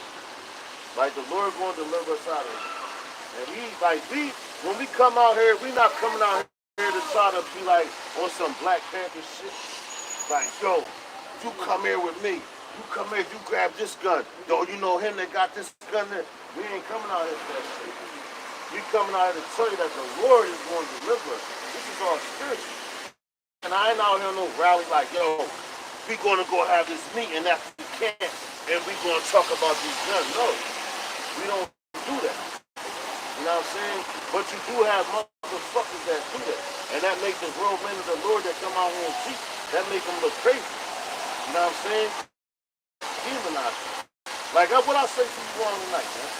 like the Lord going to deliver us out of it. And when we come out here, we not coming out here to try to be like on some Black Panther shit. Like, yo, you come here with me. You come here, you grab this gun. Yo, you know him that got this gun there. We ain't coming out here for that shit. We coming out here to tell you that the Lord is going to deliver us. This is all spiritual. And I ain't out here no rally like, yo, we going to go have this meeting after we can, and we going to talk about these guns. No, we don't do that. You know what I'm saying? But you do have motherfuckers that do that. And that make the real men of the Lord that come out here and teach, that make them look crazy. You know what I'm saying? Demonize. Like what I say to you on tonight, man.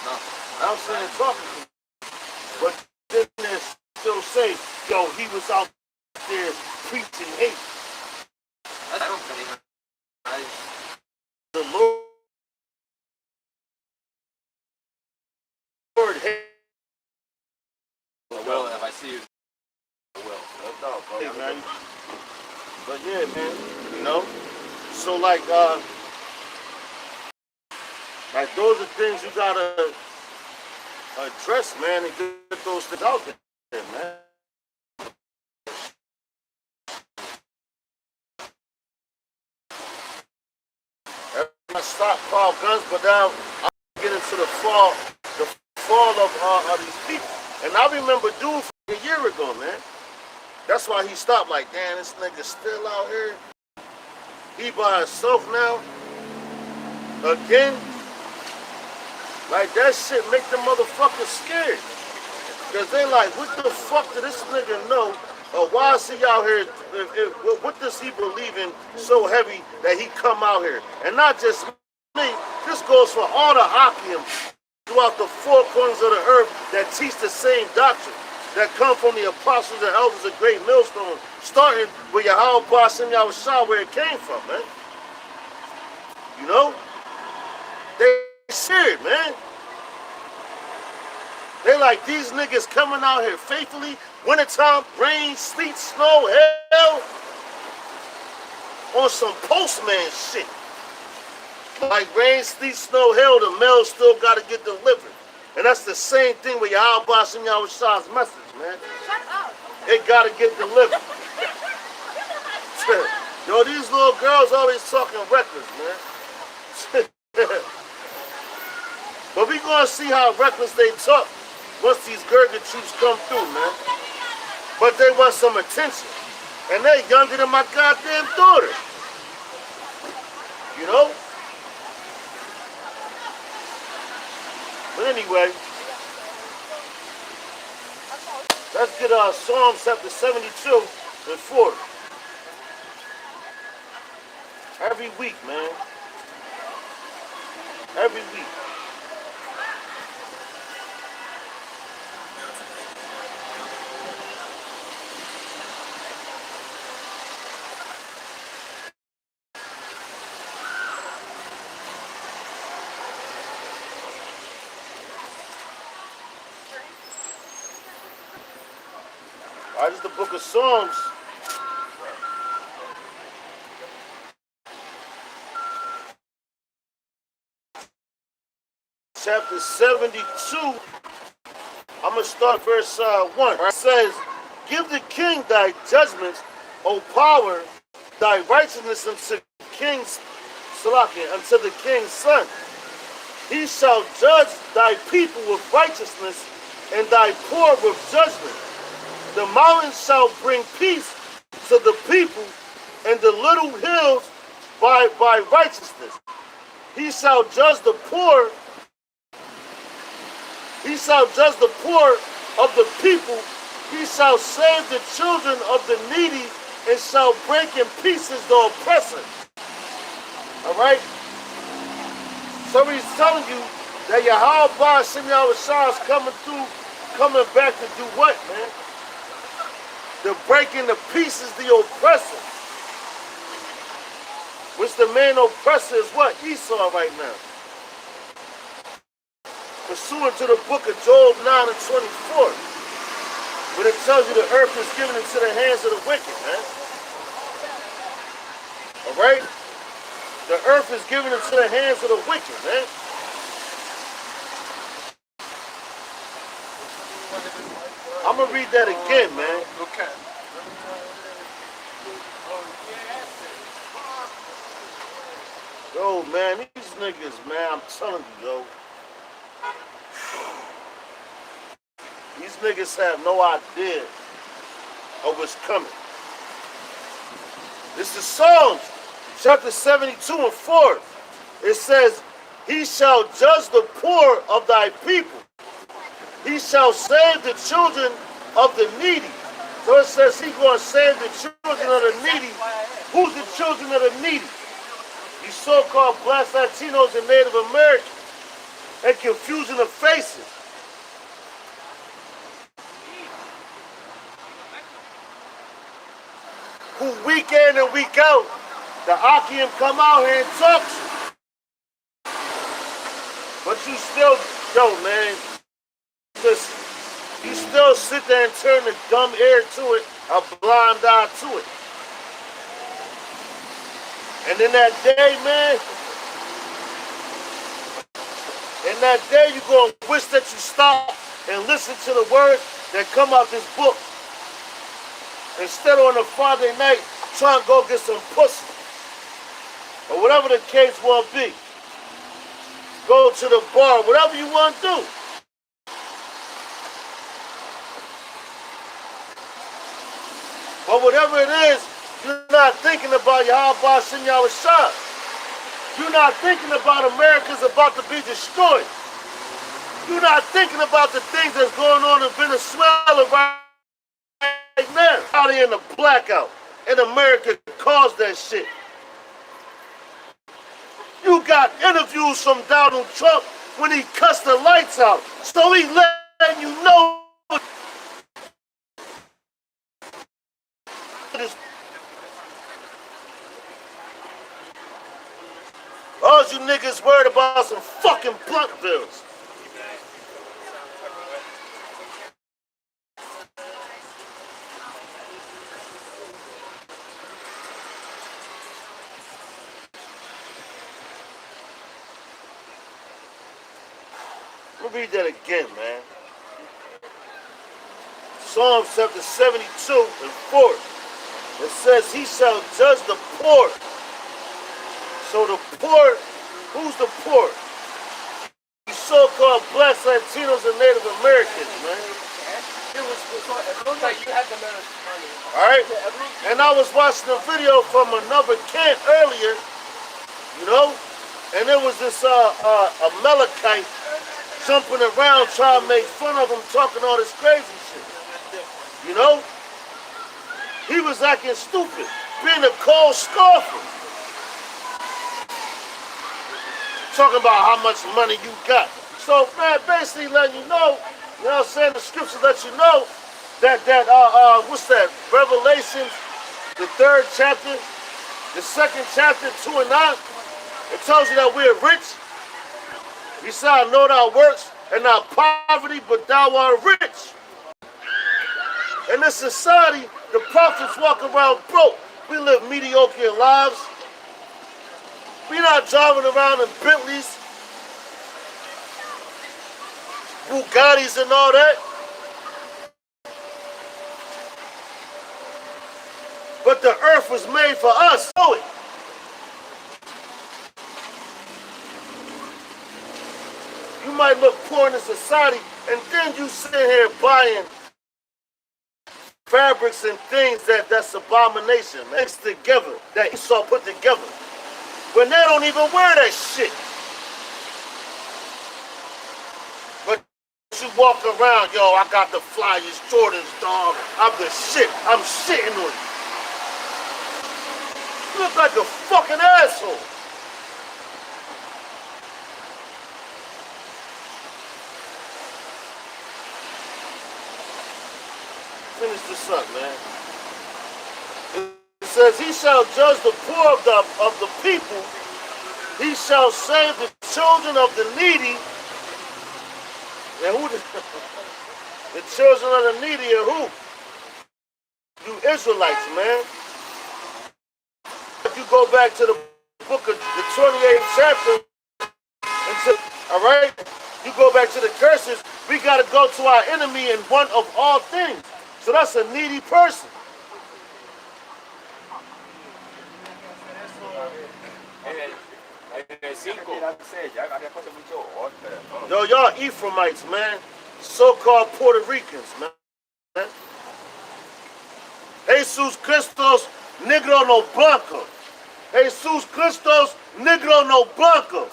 No. I'm saying talking to you. But then they still say, yo, he was out there preaching hate. I don't think The Lord hate. I will, if I see you, I will. No, bro. Hey, man. But yeah, man, you know? So like those are things you gotta address, man, and get those things out there, man. I stockpile guns, but now I'm getting to the fall of these people. And I remember dude from a year ago, man. That's why he stopped. Like, damn, this nigga still out here. He by himself now. Again. Like, that shit make the motherfuckers scared. Because they like, what the fuck did this nigga know? Or why is he out here? What does he believe in so heavy that he come out here? And not just me. This goes for all the Hakim throughout the four corners of the earth that teach the same doctrine. That come from the apostles and elders of Great Millstone. Starting with Yahweh Ba'ashem Yahushua, where it came from, man. You know? They scared, man. They like these niggas coming out here faithfully. Wintertime, rain, sleet, snow, hell. On some postman shit. Like rain, sleet, snow, hell, the mail still gotta get delivered. And that's the same thing with Yahweh Ba'ashem Yahushua's message, man. Shut up. It gotta get delivered. Yo, these little girls always talking reckless, man. But we gonna see how reckless they talk once these Gurga troops come through, man. But they want some attention. And they're younger than my goddamn daughter. You know? But anyway, let's get Psalm chapter 72 and 40. Every week, man. Every week. All right, this is the book of Psalms. Chapter 72. I'm going to start verse 1. It says, give the king thy judgments, O power, thy righteousness unto king's Salakia, unto the king's son. He shall judge thy people with righteousness, and thy poor with judgment. The mountains shall bring peace to the people, and the little hills by righteousness. He shall judge the poor. He shall judge the poor of the people. He shall save the children of the needy, and shall break in pieces the oppressor. All right? So he's telling you that Yahweh Shem Yahushua is coming back to do what, man? To break into pieces the oppressor. Which the main oppressor is what? Esau right now. Pursuant to the book of Job 9 and 24. But it tells you the earth is given into the hands of the wicked, man. All right? The earth is given into the hands of the wicked, man. I'm going to read that again, man. Okay. Yo, man, these niggas, man, I'm telling you, yo. These niggas have no idea of what's coming. This is Psalms, chapter 72 and 4. It says, he shall judge the poor of thy people. He shall save the children of the needy. So it says he's going to save the children of the needy. Who's the children of the needy? These so-called Black Latinos and Native Americans. And confusion of faces. Who week in and week out, the Akim come out here and talk to you. But you still don't, man. Listen, you still sit there and turn a dumb ear to it, a blind eye to it. And in that day, man, in that day, you're going to wish that you stop and listen to the words that come out this book. Instead of on a Friday night, trying to go get some pussy. Or whatever the case will be. Go to the bar, whatever you want to do. But whatever it is, you're not thinking about Yahweh Shem Yahushua. You're not thinking about America's about to be destroyed. You're not thinking about the things that's going on in Venezuela right now. Out here in the blackout. And America caused that shit. You got interviews from Donald Trump when he cussed the lights out. So he letting you know. All you niggas worried about some fucking blunt bills. Let me read that again, man. Psalms chapter 72 and 4. It says, he shall judge the poor. So the poor, who's the poor? You so-called Blacks, Latinos, and Native Americans, man. It looks like you had the money. All right? And I was watching a video from another camp earlier, you know? And there was this Amalekite jumping around trying to make fun of him, talking all this crazy shit. You know? He was acting stupid, being a cold scoffer. Talking about how much money you got. So, man, basically letting you know what I'm saying, the scripture let you know that, what's that, Revelations, the 3rd chapter, the 2nd chapter, 2 and 9, it tells you that we're rich. You say, I know thou works, and not poverty, but thou art rich. In this society, the prophets walk around broke. We live mediocre lives. We're not driving around in Bentleys, Bugattis and all that. But the earth was made for us. Know it. You might look poor in the society, and then you sit here buying fabrics and things that's abomination mixed together, that Esau put together. When they don't even wear that shit. But you walk around, yo, I got the flyest Jordans, dog. I'm the shit. I'm shitting on you. You look like a fucking asshole. Finish this up, man. It says, he shall judge the poor of the people. He shall save the children of the needy. And who the children of the needy are who? You Israelites, man. If you go back to the book of the 28th chapter, all right? You go back to the curses, we got to go to our enemy in one of all things. So that's a needy person. Yo, y'all Ephraimites, man. So-called Puerto Ricans, man. Jesus Christos, Negro no Blanco. Jesus Christos, Negro no Blanco.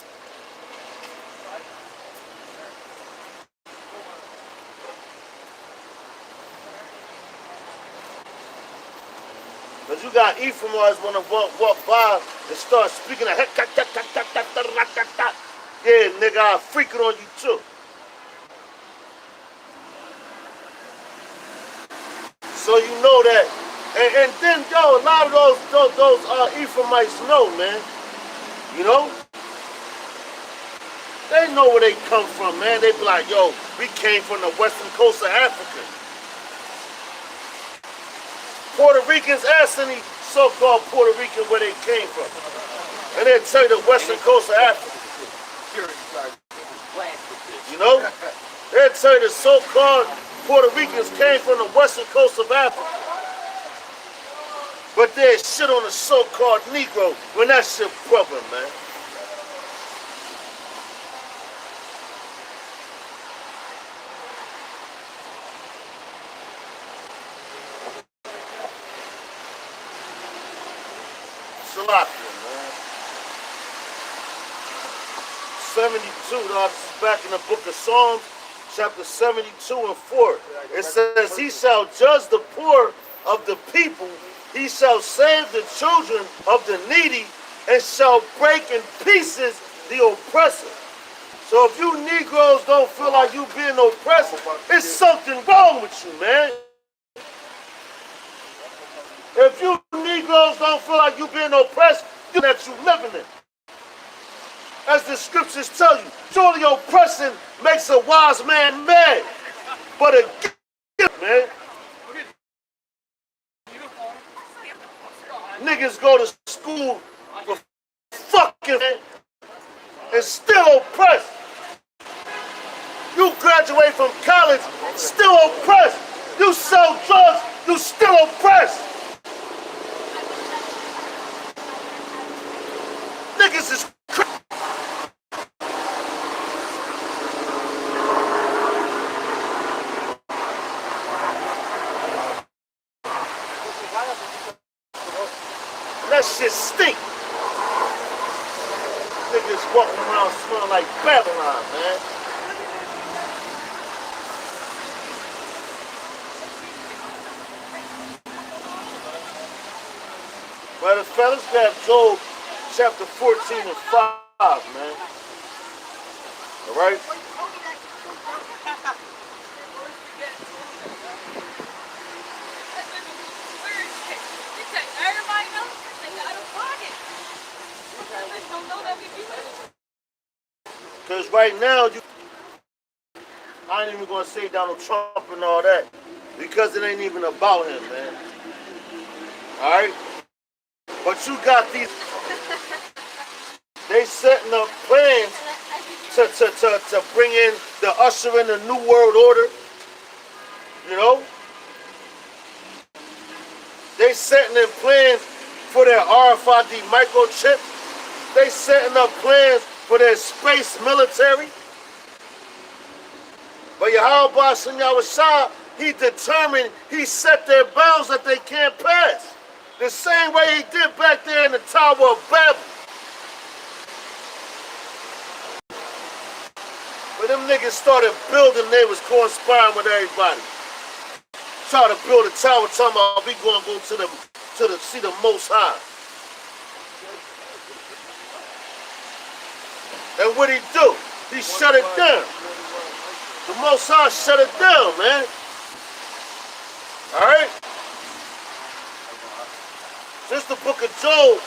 But you got Ephraimites want to walk by and start speaking of yeah, nigga, I'll freak it on you too. So you know that. And then, yo, a lot of those Ephraimites know, man. You know? They know where they come from, man. They be like, yo, we came from the western coast of Africa. Puerto Ricans, ask any so-called Puerto Rican where they came from. And they'll tell you the western coast of Africa. You know? They'll tell you the so-called Puerto Ricans came from the western coast of Africa. But they shit on the so-called Negro when that shit brother, man. Salakia, man. 72, dog. This is back in the book of Psalms, chapter 72 and 4. It says, he shall judge the poor of the people. He shall save the children of the needy and shall break in pieces the oppressor. So if you Negroes don't feel like you being oppressed, it's something wrong with you, man. If you Negroes don't feel like you being oppressed, you that you living in. As the scriptures tell you, surely oppression makes a wise man mad. But a gift, man. Niggas go to school for fucking and still oppressed. You graduate from college, still oppressed. You sell drugs, you still oppressed. Niggas is crazy. That shit stink. Niggas walking around smelling like Babylon, man. Well, fellas, we have Job chapter 14 and 5, man. All right? Because right now, I ain't even going to say Donald Trump and all that. because it ain't even about him, man. All right? But you got these, they setting up plans to bring in the usher in the New World Order, you know? They setting in plans for their RFID microchip. They setting up plans for their space military. But Yahweh Ba'ashem Yahushua, he determined, he set their bounds that they can't pass. The same way he did back there in the Tower of Babel. When them niggas started building, they was conspiring with everybody. Try to build a tower, talking about we gonna go to see the Most High. And what he do? He shut it down. The Most High shut it down, man. All right? This is the book of Job,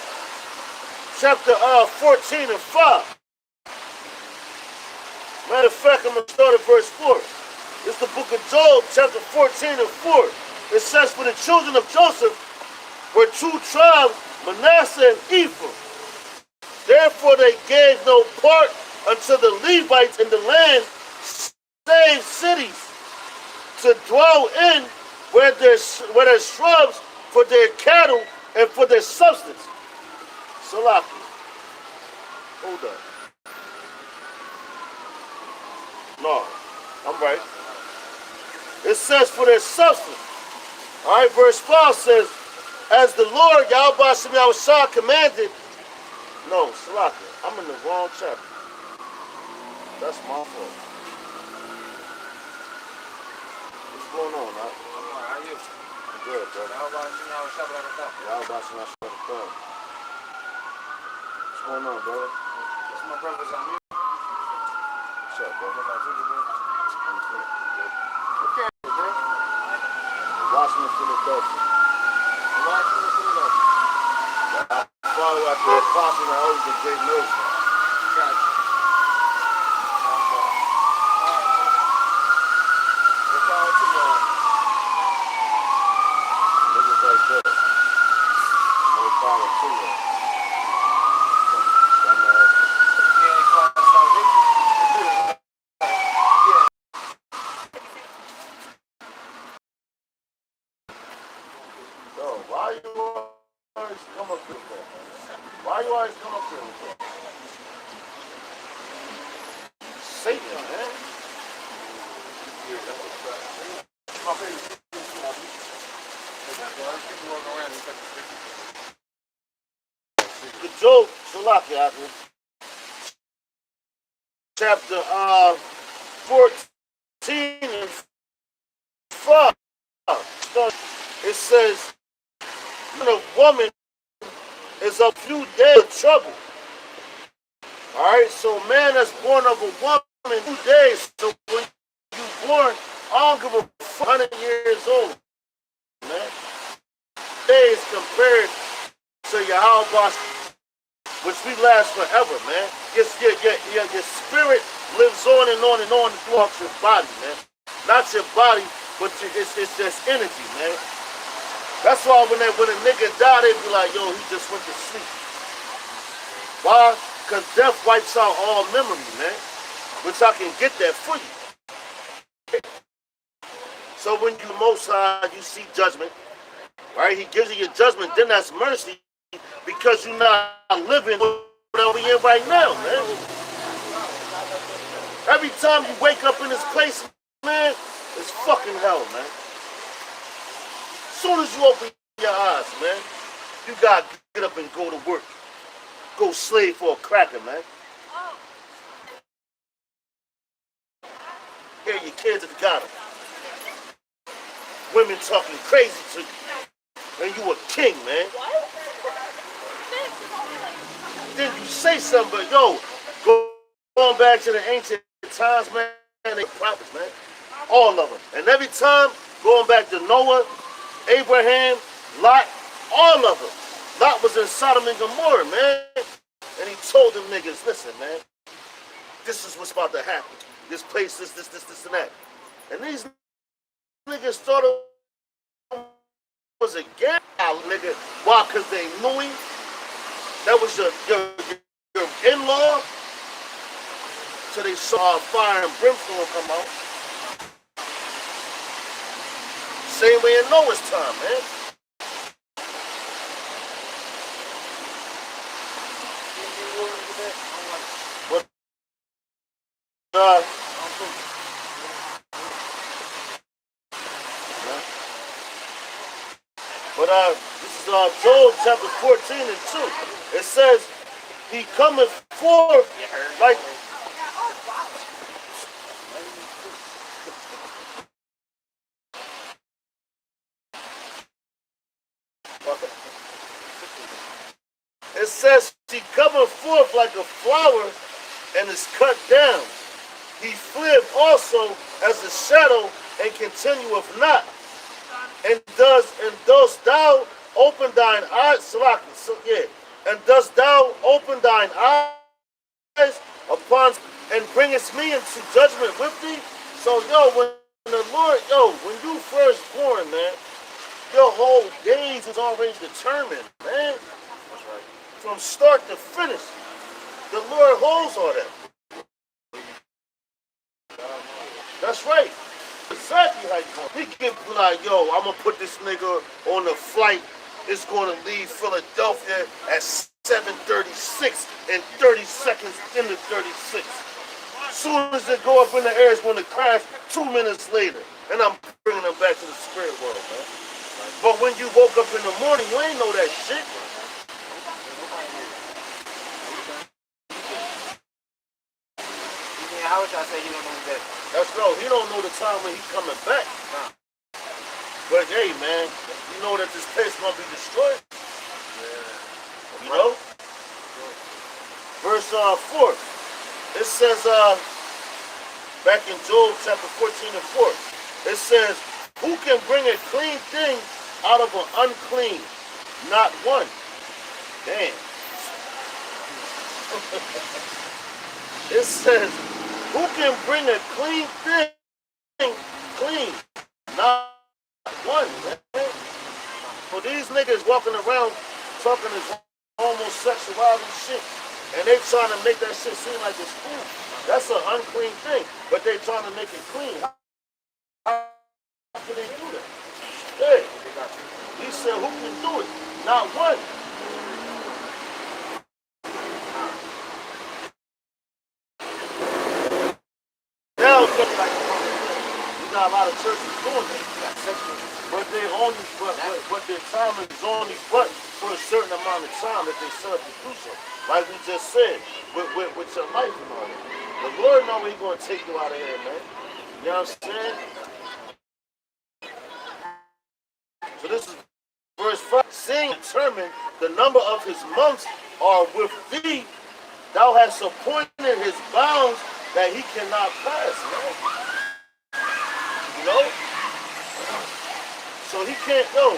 chapter 14 and 5. Matter of fact, I'm going to start at verse 4. It's the book of Job, chapter 14 and 4. It says, for the children of Joseph were two tribes, Manasseh and Ephraim. Therefore they gave no part unto the Levites in the land, save cities, to dwell in where there's shrubs for their cattle and for their substance. Salaki. Hold up. No, I'm right. It says for their substance. All right, verse 5 says, as the Lord Yahweh Ba'ashem Yahushua commanded. No, Salaki, I'm in the wrong chapter. That's my fault. What's going on, man? How are you? I'm good, bro. Yahweh Ba'ashem Yahushua Barakatah. Yahweh Ba'ashem Yahushua. What's going on, brother? That's my brother's on mute. What's up, bro? I'm good. Okay, bro. Washington, Philadelphia. Washington, Philadelphia. Follow out there, Foster and O's and Great Mills. Gotcha. Niggas like that. More power to them. Yo, why you always come up here with that? Why you always come up here with that? Satan, man. The Job, Salaki, chapter 14 and 5. It says, when a woman is a few days of trouble. Alright, so a man that's born of a woman 2 days. So when you born, I don't give a 100 years old, man. Days compared to Yahweh, which we last forever, man. Your spirit lives on and on and on throughout your body, man. Not your body, but it's just energy, man. That's why when a nigga die, they be like, yo, he just went to sleep. Why? Because death wipes out all memory, man. Which I can get that for you. So when you Most High, you see judgment, right? He gives you your judgment, then that's mercy, because you're not living whatever we in right now, man. Every time you wake up in this place, man, it's fucking hell, man. As soon as you open your eyes, man, you gotta get up and go to work. Go slave for a cracker, man. Here your kids have got them. Women talking crazy to you. And you a king, man. Then you say something, but yo, going back to the ancient times, man, they prophets, man. All of them. And every time, going back to Noah, Abraham, Lot, all of them. Lot was in Sodom and Gomorrah, man. And he told them niggas, listen, man, this is what's about to happen. This place, this, and that. And these niggas thought it was a gang, nigga. Why? Because they knew him. That was your in-law. So they saw fire and brimstone come out. Same way in Noah's time, man. But this is Job chapter 14 and 2. It says, he cometh forth like... It says, he cometh forth like a flower and is cut down. He fleeth also as a shadow and continueth not. And dost thou open thine eyes, and dost thou open thine eyes upon and bringest me into judgment with thee? So when the Lord, when you first born, man, your whole days is already determined, man. That's right. From start to finish. The Lord holds all that. That's right. Exactly how you want. He can be like, I'm gonna put this nigga on the flight. It's gonna leave Philadelphia at 7:36 and 30 seconds into 36. Soon as it go up in the air, it's gonna crash 2 minutes later. And I'm bringing them back to the spirit world, man. But when you woke up in the morning, you ain't know that shit. How would y'all say he don't know that? That's no, he don't know the time when he's coming back. Nah. But hey, man, you know that this place gonna be destroyed. Yeah. You know? Verse 4. It says, back in Job chapter 14 and 4, it says, who can bring a clean thing out of an unclean? Not one. Damn. It says, who can bring a clean thing clean? Not one, man. So these niggas walking around talking this homosexuality shit, and they trying to make that shit seem like it's cool. That's an unclean thing, but they trying to make it clean. How can they do that? Hey, he said, who can do it? Not one. Now, you got a lot of churches doing that. But they only, but their time is only but for a certain amount of time that they serve to do so. Like we just said, with your life and all that. The Lord knows He's going to take you out of here, man. You know what I'm saying? So this is verse 5. Seeing determine the number of his months are with thee, thou hast appointed his bounds that he cannot pass, man. You know? So he can't go.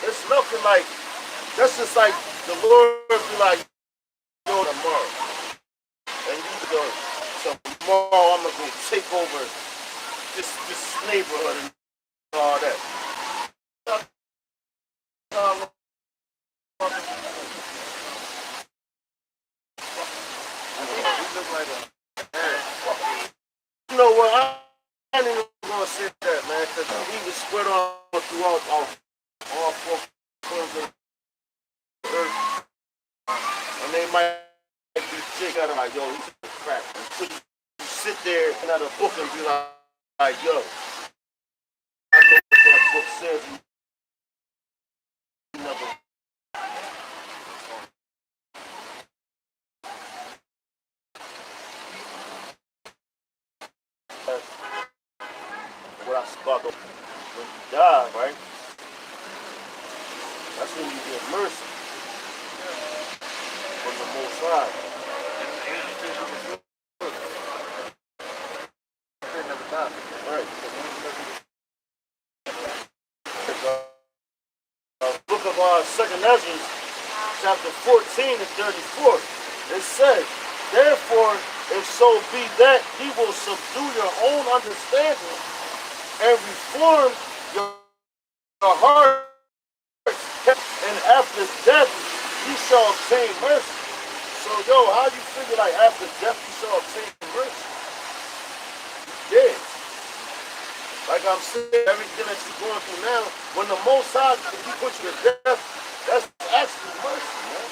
It's nothing like, that's just like the Lord be like, go tomorrow. And you go, so tomorrow I'm going to go take over this neighborhood and all that. You know what? I ain't even gonna say that, man, because he was spread on throughout all four corners of the earth. And they might be jig at him like, yo, he's a crap. Until you sit there and at a book and be like, yo, I know what that book says. You never. What I sparked when you die, right? That's when you get mercy from the Most High. Right. Book of 2nd Ezra, chapter 14 and 34. It says, therefore, if so be that he will subdue your own understanding and reform your heart, and after death you shall obtain mercy. So yo, how you figure like after death you shall obtain mercy? Yeah. Like I'm saying, everything that you're going through now, when the Most High, if he puts you to death, that's actually mercy, man.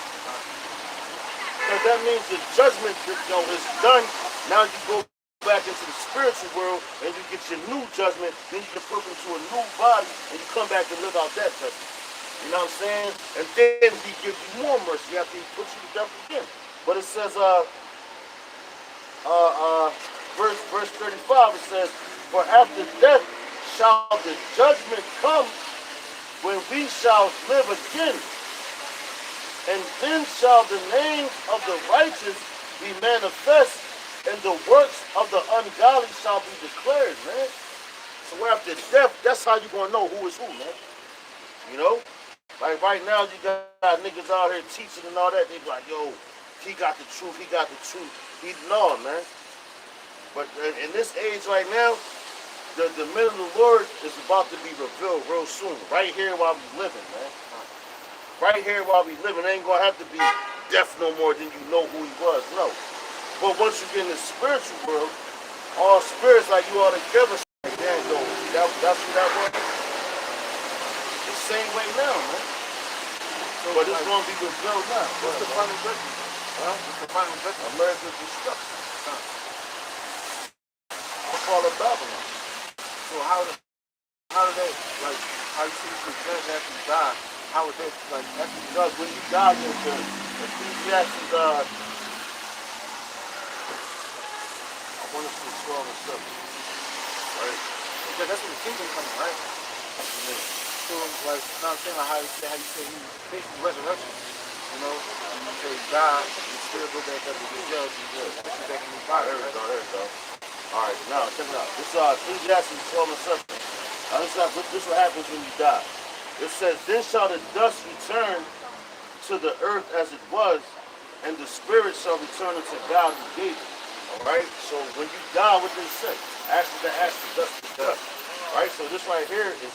Because that means the judgment, is done. Now you go back into the spiritual world and you get your new judgment. Then you can put into a new body and you come back and live out that judgment. You know what I'm saying? And then he gives you more mercy after he puts you to death again. But it says, verse 35, it says, for after death shall the judgment come, when we shall live again. And then shall the names of the righteous be manifest, and the works of the ungodly shall be declared, man. So after death, that's how you're going to know who is who, man. You know? Like right now, you got niggas out here teaching and all that. They be like, yo, he got the truth, he got the truth. No, man. But in this age right now, the minute of the Lord is about to be revealed real soon. Right here while we living, man. Right here while we living. Ain't going to have to be deaf no more than you know who he was. No. But once you get in the spiritual world, all spirits like you all together, like, damn, yo, that's who that was. The same way now, man. So, but it's going to be revealed now. What's the final judgment? Huh? What's the final judgment? America's destruction. The fall of Babylon. So how do they, like, how you see the judge after you die, how would they, like, after you die, when you die, you're going to Ecclesiastes, I want to see the 12 and 7. Right? Because that's when the kingdom comes, right? Yeah. So, like, now I'm saying, like, how you say you facing resurrection, you know, and you say die, you still go back up to the judge, you put you back in your body. There we go. All right, now check it out. This is Ecclesiastes 12 and 7. This is what happens when you die. It says, then shall the dust return to the earth as it was, and the spirit shall return unto God who gave it. All right? So when you die, what they say? Ashes to ashes, dust to dust. Right? So this right here is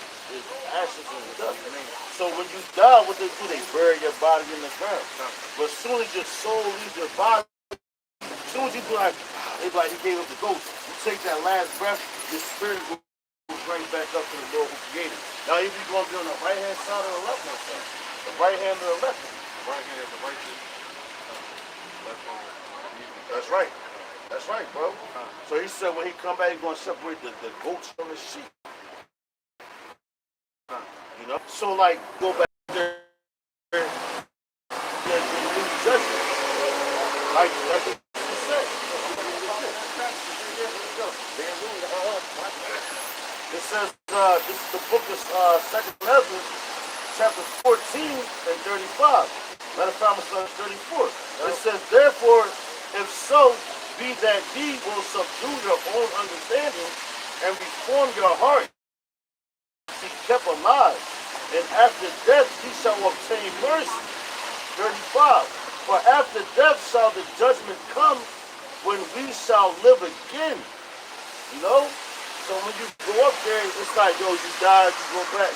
ashes and dust. So when you die, what they do? They bury your body in the ground. But as soon as your soul leaves your body, as soon as you be like, he gave up the ghost. You take that last breath, your spirit will bring back up to the Lord who created it. Now, if you're going to be on the right hand side or the left hand side, the right hand or the left hand. The right hand is the right hand. Left hand. That's right. That's right, bro. So he said when he come back, he's going to separate the goats from the sheep. You know? So, like, go back there, there's a new judgment. Like he said. It says, this is the book of 2 Ezra, chapter 14 and 35. Matter of fact, I'm going to 34. It says, therefore, if so, be that ye will subdue your own understanding and reform your heart, be kept alive, and after death ye shall obtain mercy. 35. For after death shall the judgment come, when we shall live again. You know? So when you go up there, it's like, yo, you died, you go back.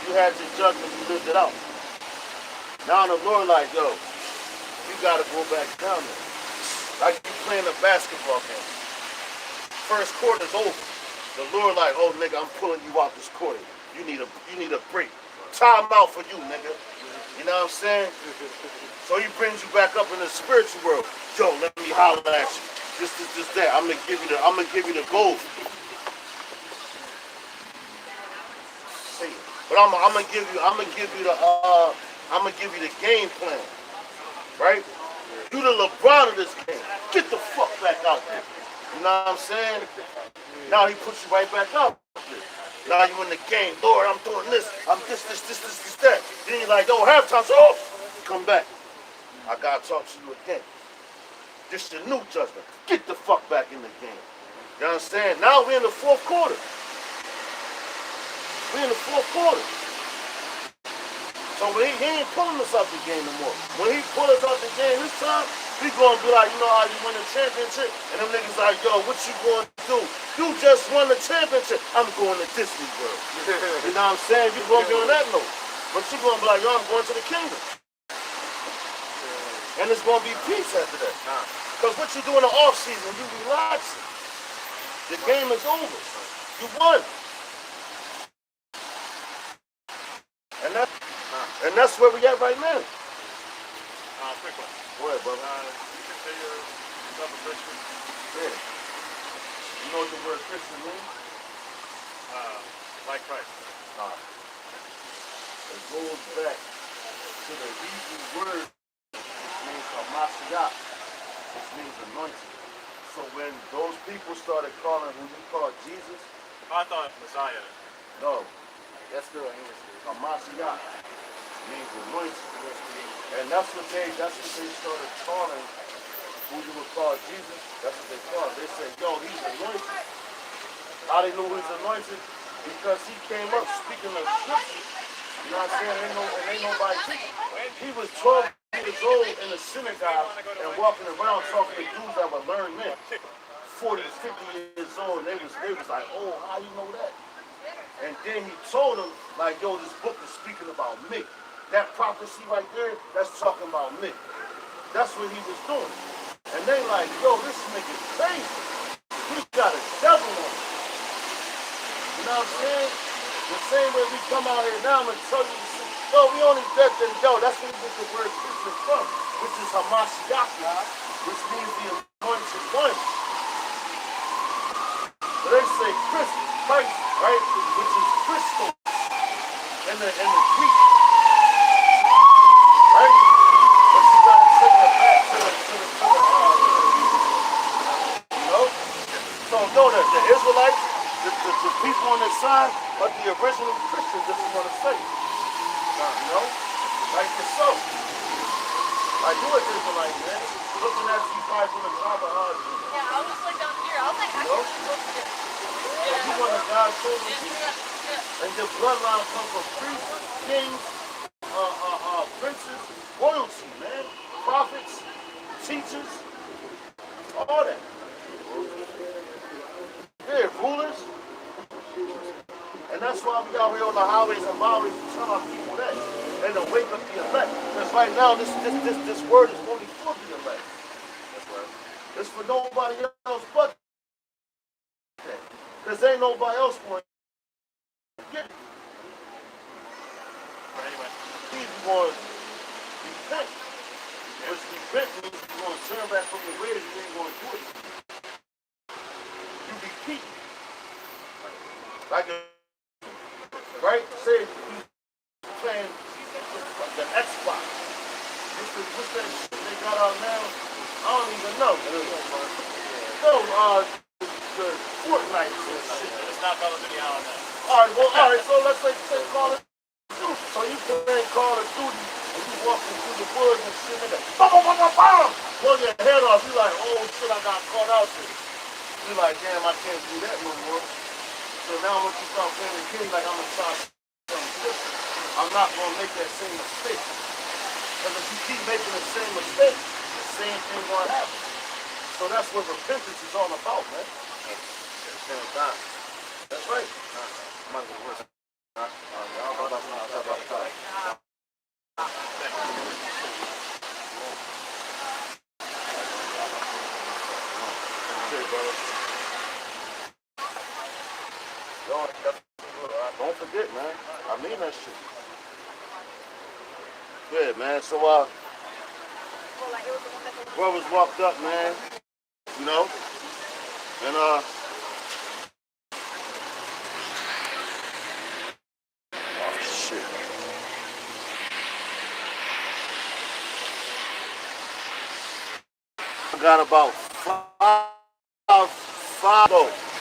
You had your judgment, you lived it out. Now the Lord like, yo, you gotta go back down there. Like you playing a basketball game. First quarter's over. The Lord like, oh nigga, I'm pulling you out this quarter. You need a break. Time out for you, nigga. You know what I'm saying? So he brings you back up in the spiritual world. Yo, let me holler at you. This, that. I'm gonna give you the gold. But I'm gonna give you the game plan, right? You the LeBron of this game. Get the fuck back out there. You know what I'm saying? Now he puts you right back out there. Now you in the game. Lord, I'm doing this. I'm this, that. Then you're like, yo, halftime. So come back. I gotta talk to you again. This is the new judgment. Get the fuck back in the game. You understand? Now we're in the fourth quarter. We're in the fourth quarter. So when he ain't pulling us out the game no more. When he pull us out the game this time, we gonna be like, you know how you win the championship? And them niggas like, yo, what you going to do. You just won the championship. I'm going to Disney World. You know what I'm saying? You're going to be on that note. But you're going to be like, yo, I'm going to the kingdom. And it's going to be peace after that. Because what you do in the off season, you relaxing. The game is over. You won. And that's where we at right now. Quick one. Go ahead, brother. You consider yourself a Christian? Yeah. You know what the word Christian means? Like Christ. It goes back to the Hebrew word, which means Hamashiach, which means anointed. So when those people started calling who you call Jesus, I thought Messiah. no, That's still English. Hamashiach means anointed. And that's what they started calling who you would call Jesus. That's what they called. They said, yo, he's anointed. How they knew he's anointed? Because he came up speaking of scripture. You know what I'm saying? Ain't nobody teaching. He was 12 years old in the synagogue and walking around talking to dudes that were learned men. 40, 50 years old, and they was like, oh, how you know that? And then he told them, like, yo, this book is speaking about me. That prophecy right there, that's talking about me. That's what he was doing. And they like, yo, this nigga's crazy. He's got a devil on him. You know what I'm saying? The same way we come out here now and tell you, yo, we only better than yo. That's where we get the word Christian from, which is Hamashiach, which means the anointed one. So they say Christ, right? Which is Christos in the Greek. Right? But you gotta take it back to the you know? So no, the Israelites, the people on their side are the original Christians, if you want to say. You know? Like yourself. Like you an Israelite, man. Looking at you guys from the top of our Yeah, I was like down here. I was like, I can't supposed to do. you want to God's chosen people. And your bloodline comes from priests, kings, princes, royalty, man. Prophets, teachers, all that. Yeah, rulers. And that's why we out here on the highways and byways to tell our people that. And to wake up the elect. Because right now this word is only for the elect. That's right. It's for nobody else but that. Because ain't nobody else going to get it. But anyway. He's going to repent. Which repent means you're going to turn back from the ways you ain't going to do it. You repeat. Like a right? Say you playing the Xbox. What's that shit they got out now? I don't even know. No, the Fortnite and shit. It's not Call of Duty on that. Alright, so let's say Call of Duty. So you playing Call of Duty and you walking through the woods and shit, nigga. Bam! Blow your head off. You like, oh shit, I got caught out there. You like, damn, I can't do that no more. So now when you start playing the game, like I'm gonna try something different. I'm not gonna make that same mistake. Because if you keep making the same mistake, the same thing gonna happen. So that's what repentance is all about, man. That's right. I'm not gonna work. Okay, brother. Don't forget, man. I mean that shit. Yeah, man. So, brothers walked up, man. You know? And, oh, shit. I got about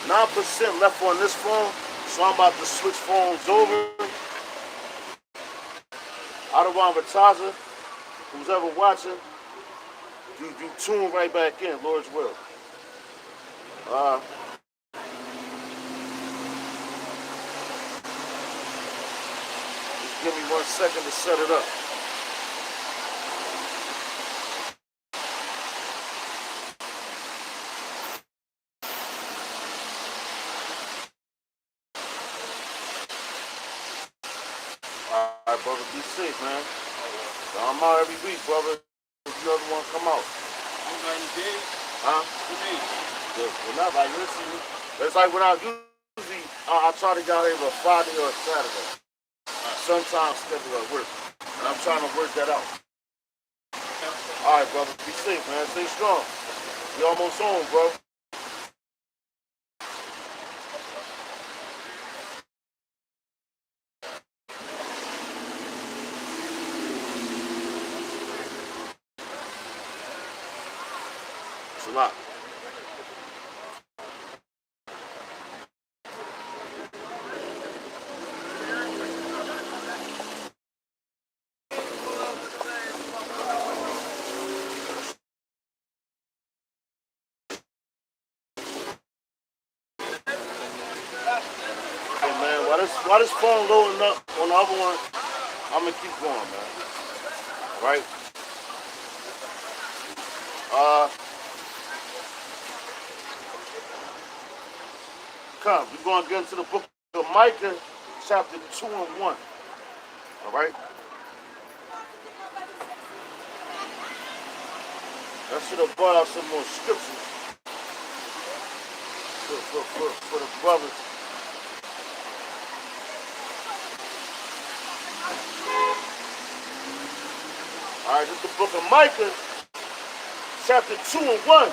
9% left on this phone. So I'm about to switch phones over. Adawan Bataza, who's ever watching, you tune right back in, Lord's will. Just give me 1 second to set it up. right, brother. Be safe, man. I'm out every week, brother. If you ever want to come out. Huh? Yeah, whenever I listen, it's like when I usually I try to get out here a Friday or a Saturday. Sometimes schedule at work. And I'm trying to work that out. All right, brother. Be safe, man. Stay strong. We almost home, bro. It's a lot. Hey, man, why this phone loading up on the other one? I'm gonna keep going, man. Right? Come, we're gonna get into the book of Micah, chapter 2 and 1. All right? I should have brought out some more scriptures for the brothers. All right, this is the book of Micah, chapter 2 and 1.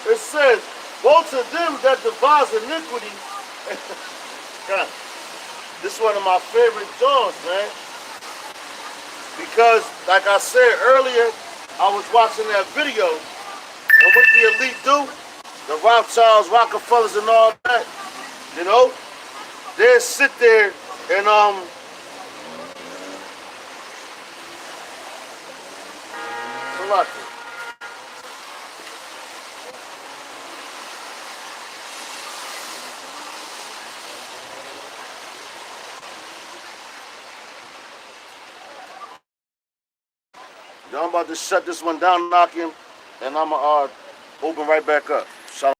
It says, woe to them that devise iniquity. God, this is one of my favorite songs, man. Because, like I said earlier, I was watching that video, and what the elite do, the Rothschilds, Rockefellers, and all that, you know, they sit there and select it. I'm about to shut this one down, knock him, and I'm going to open right back up.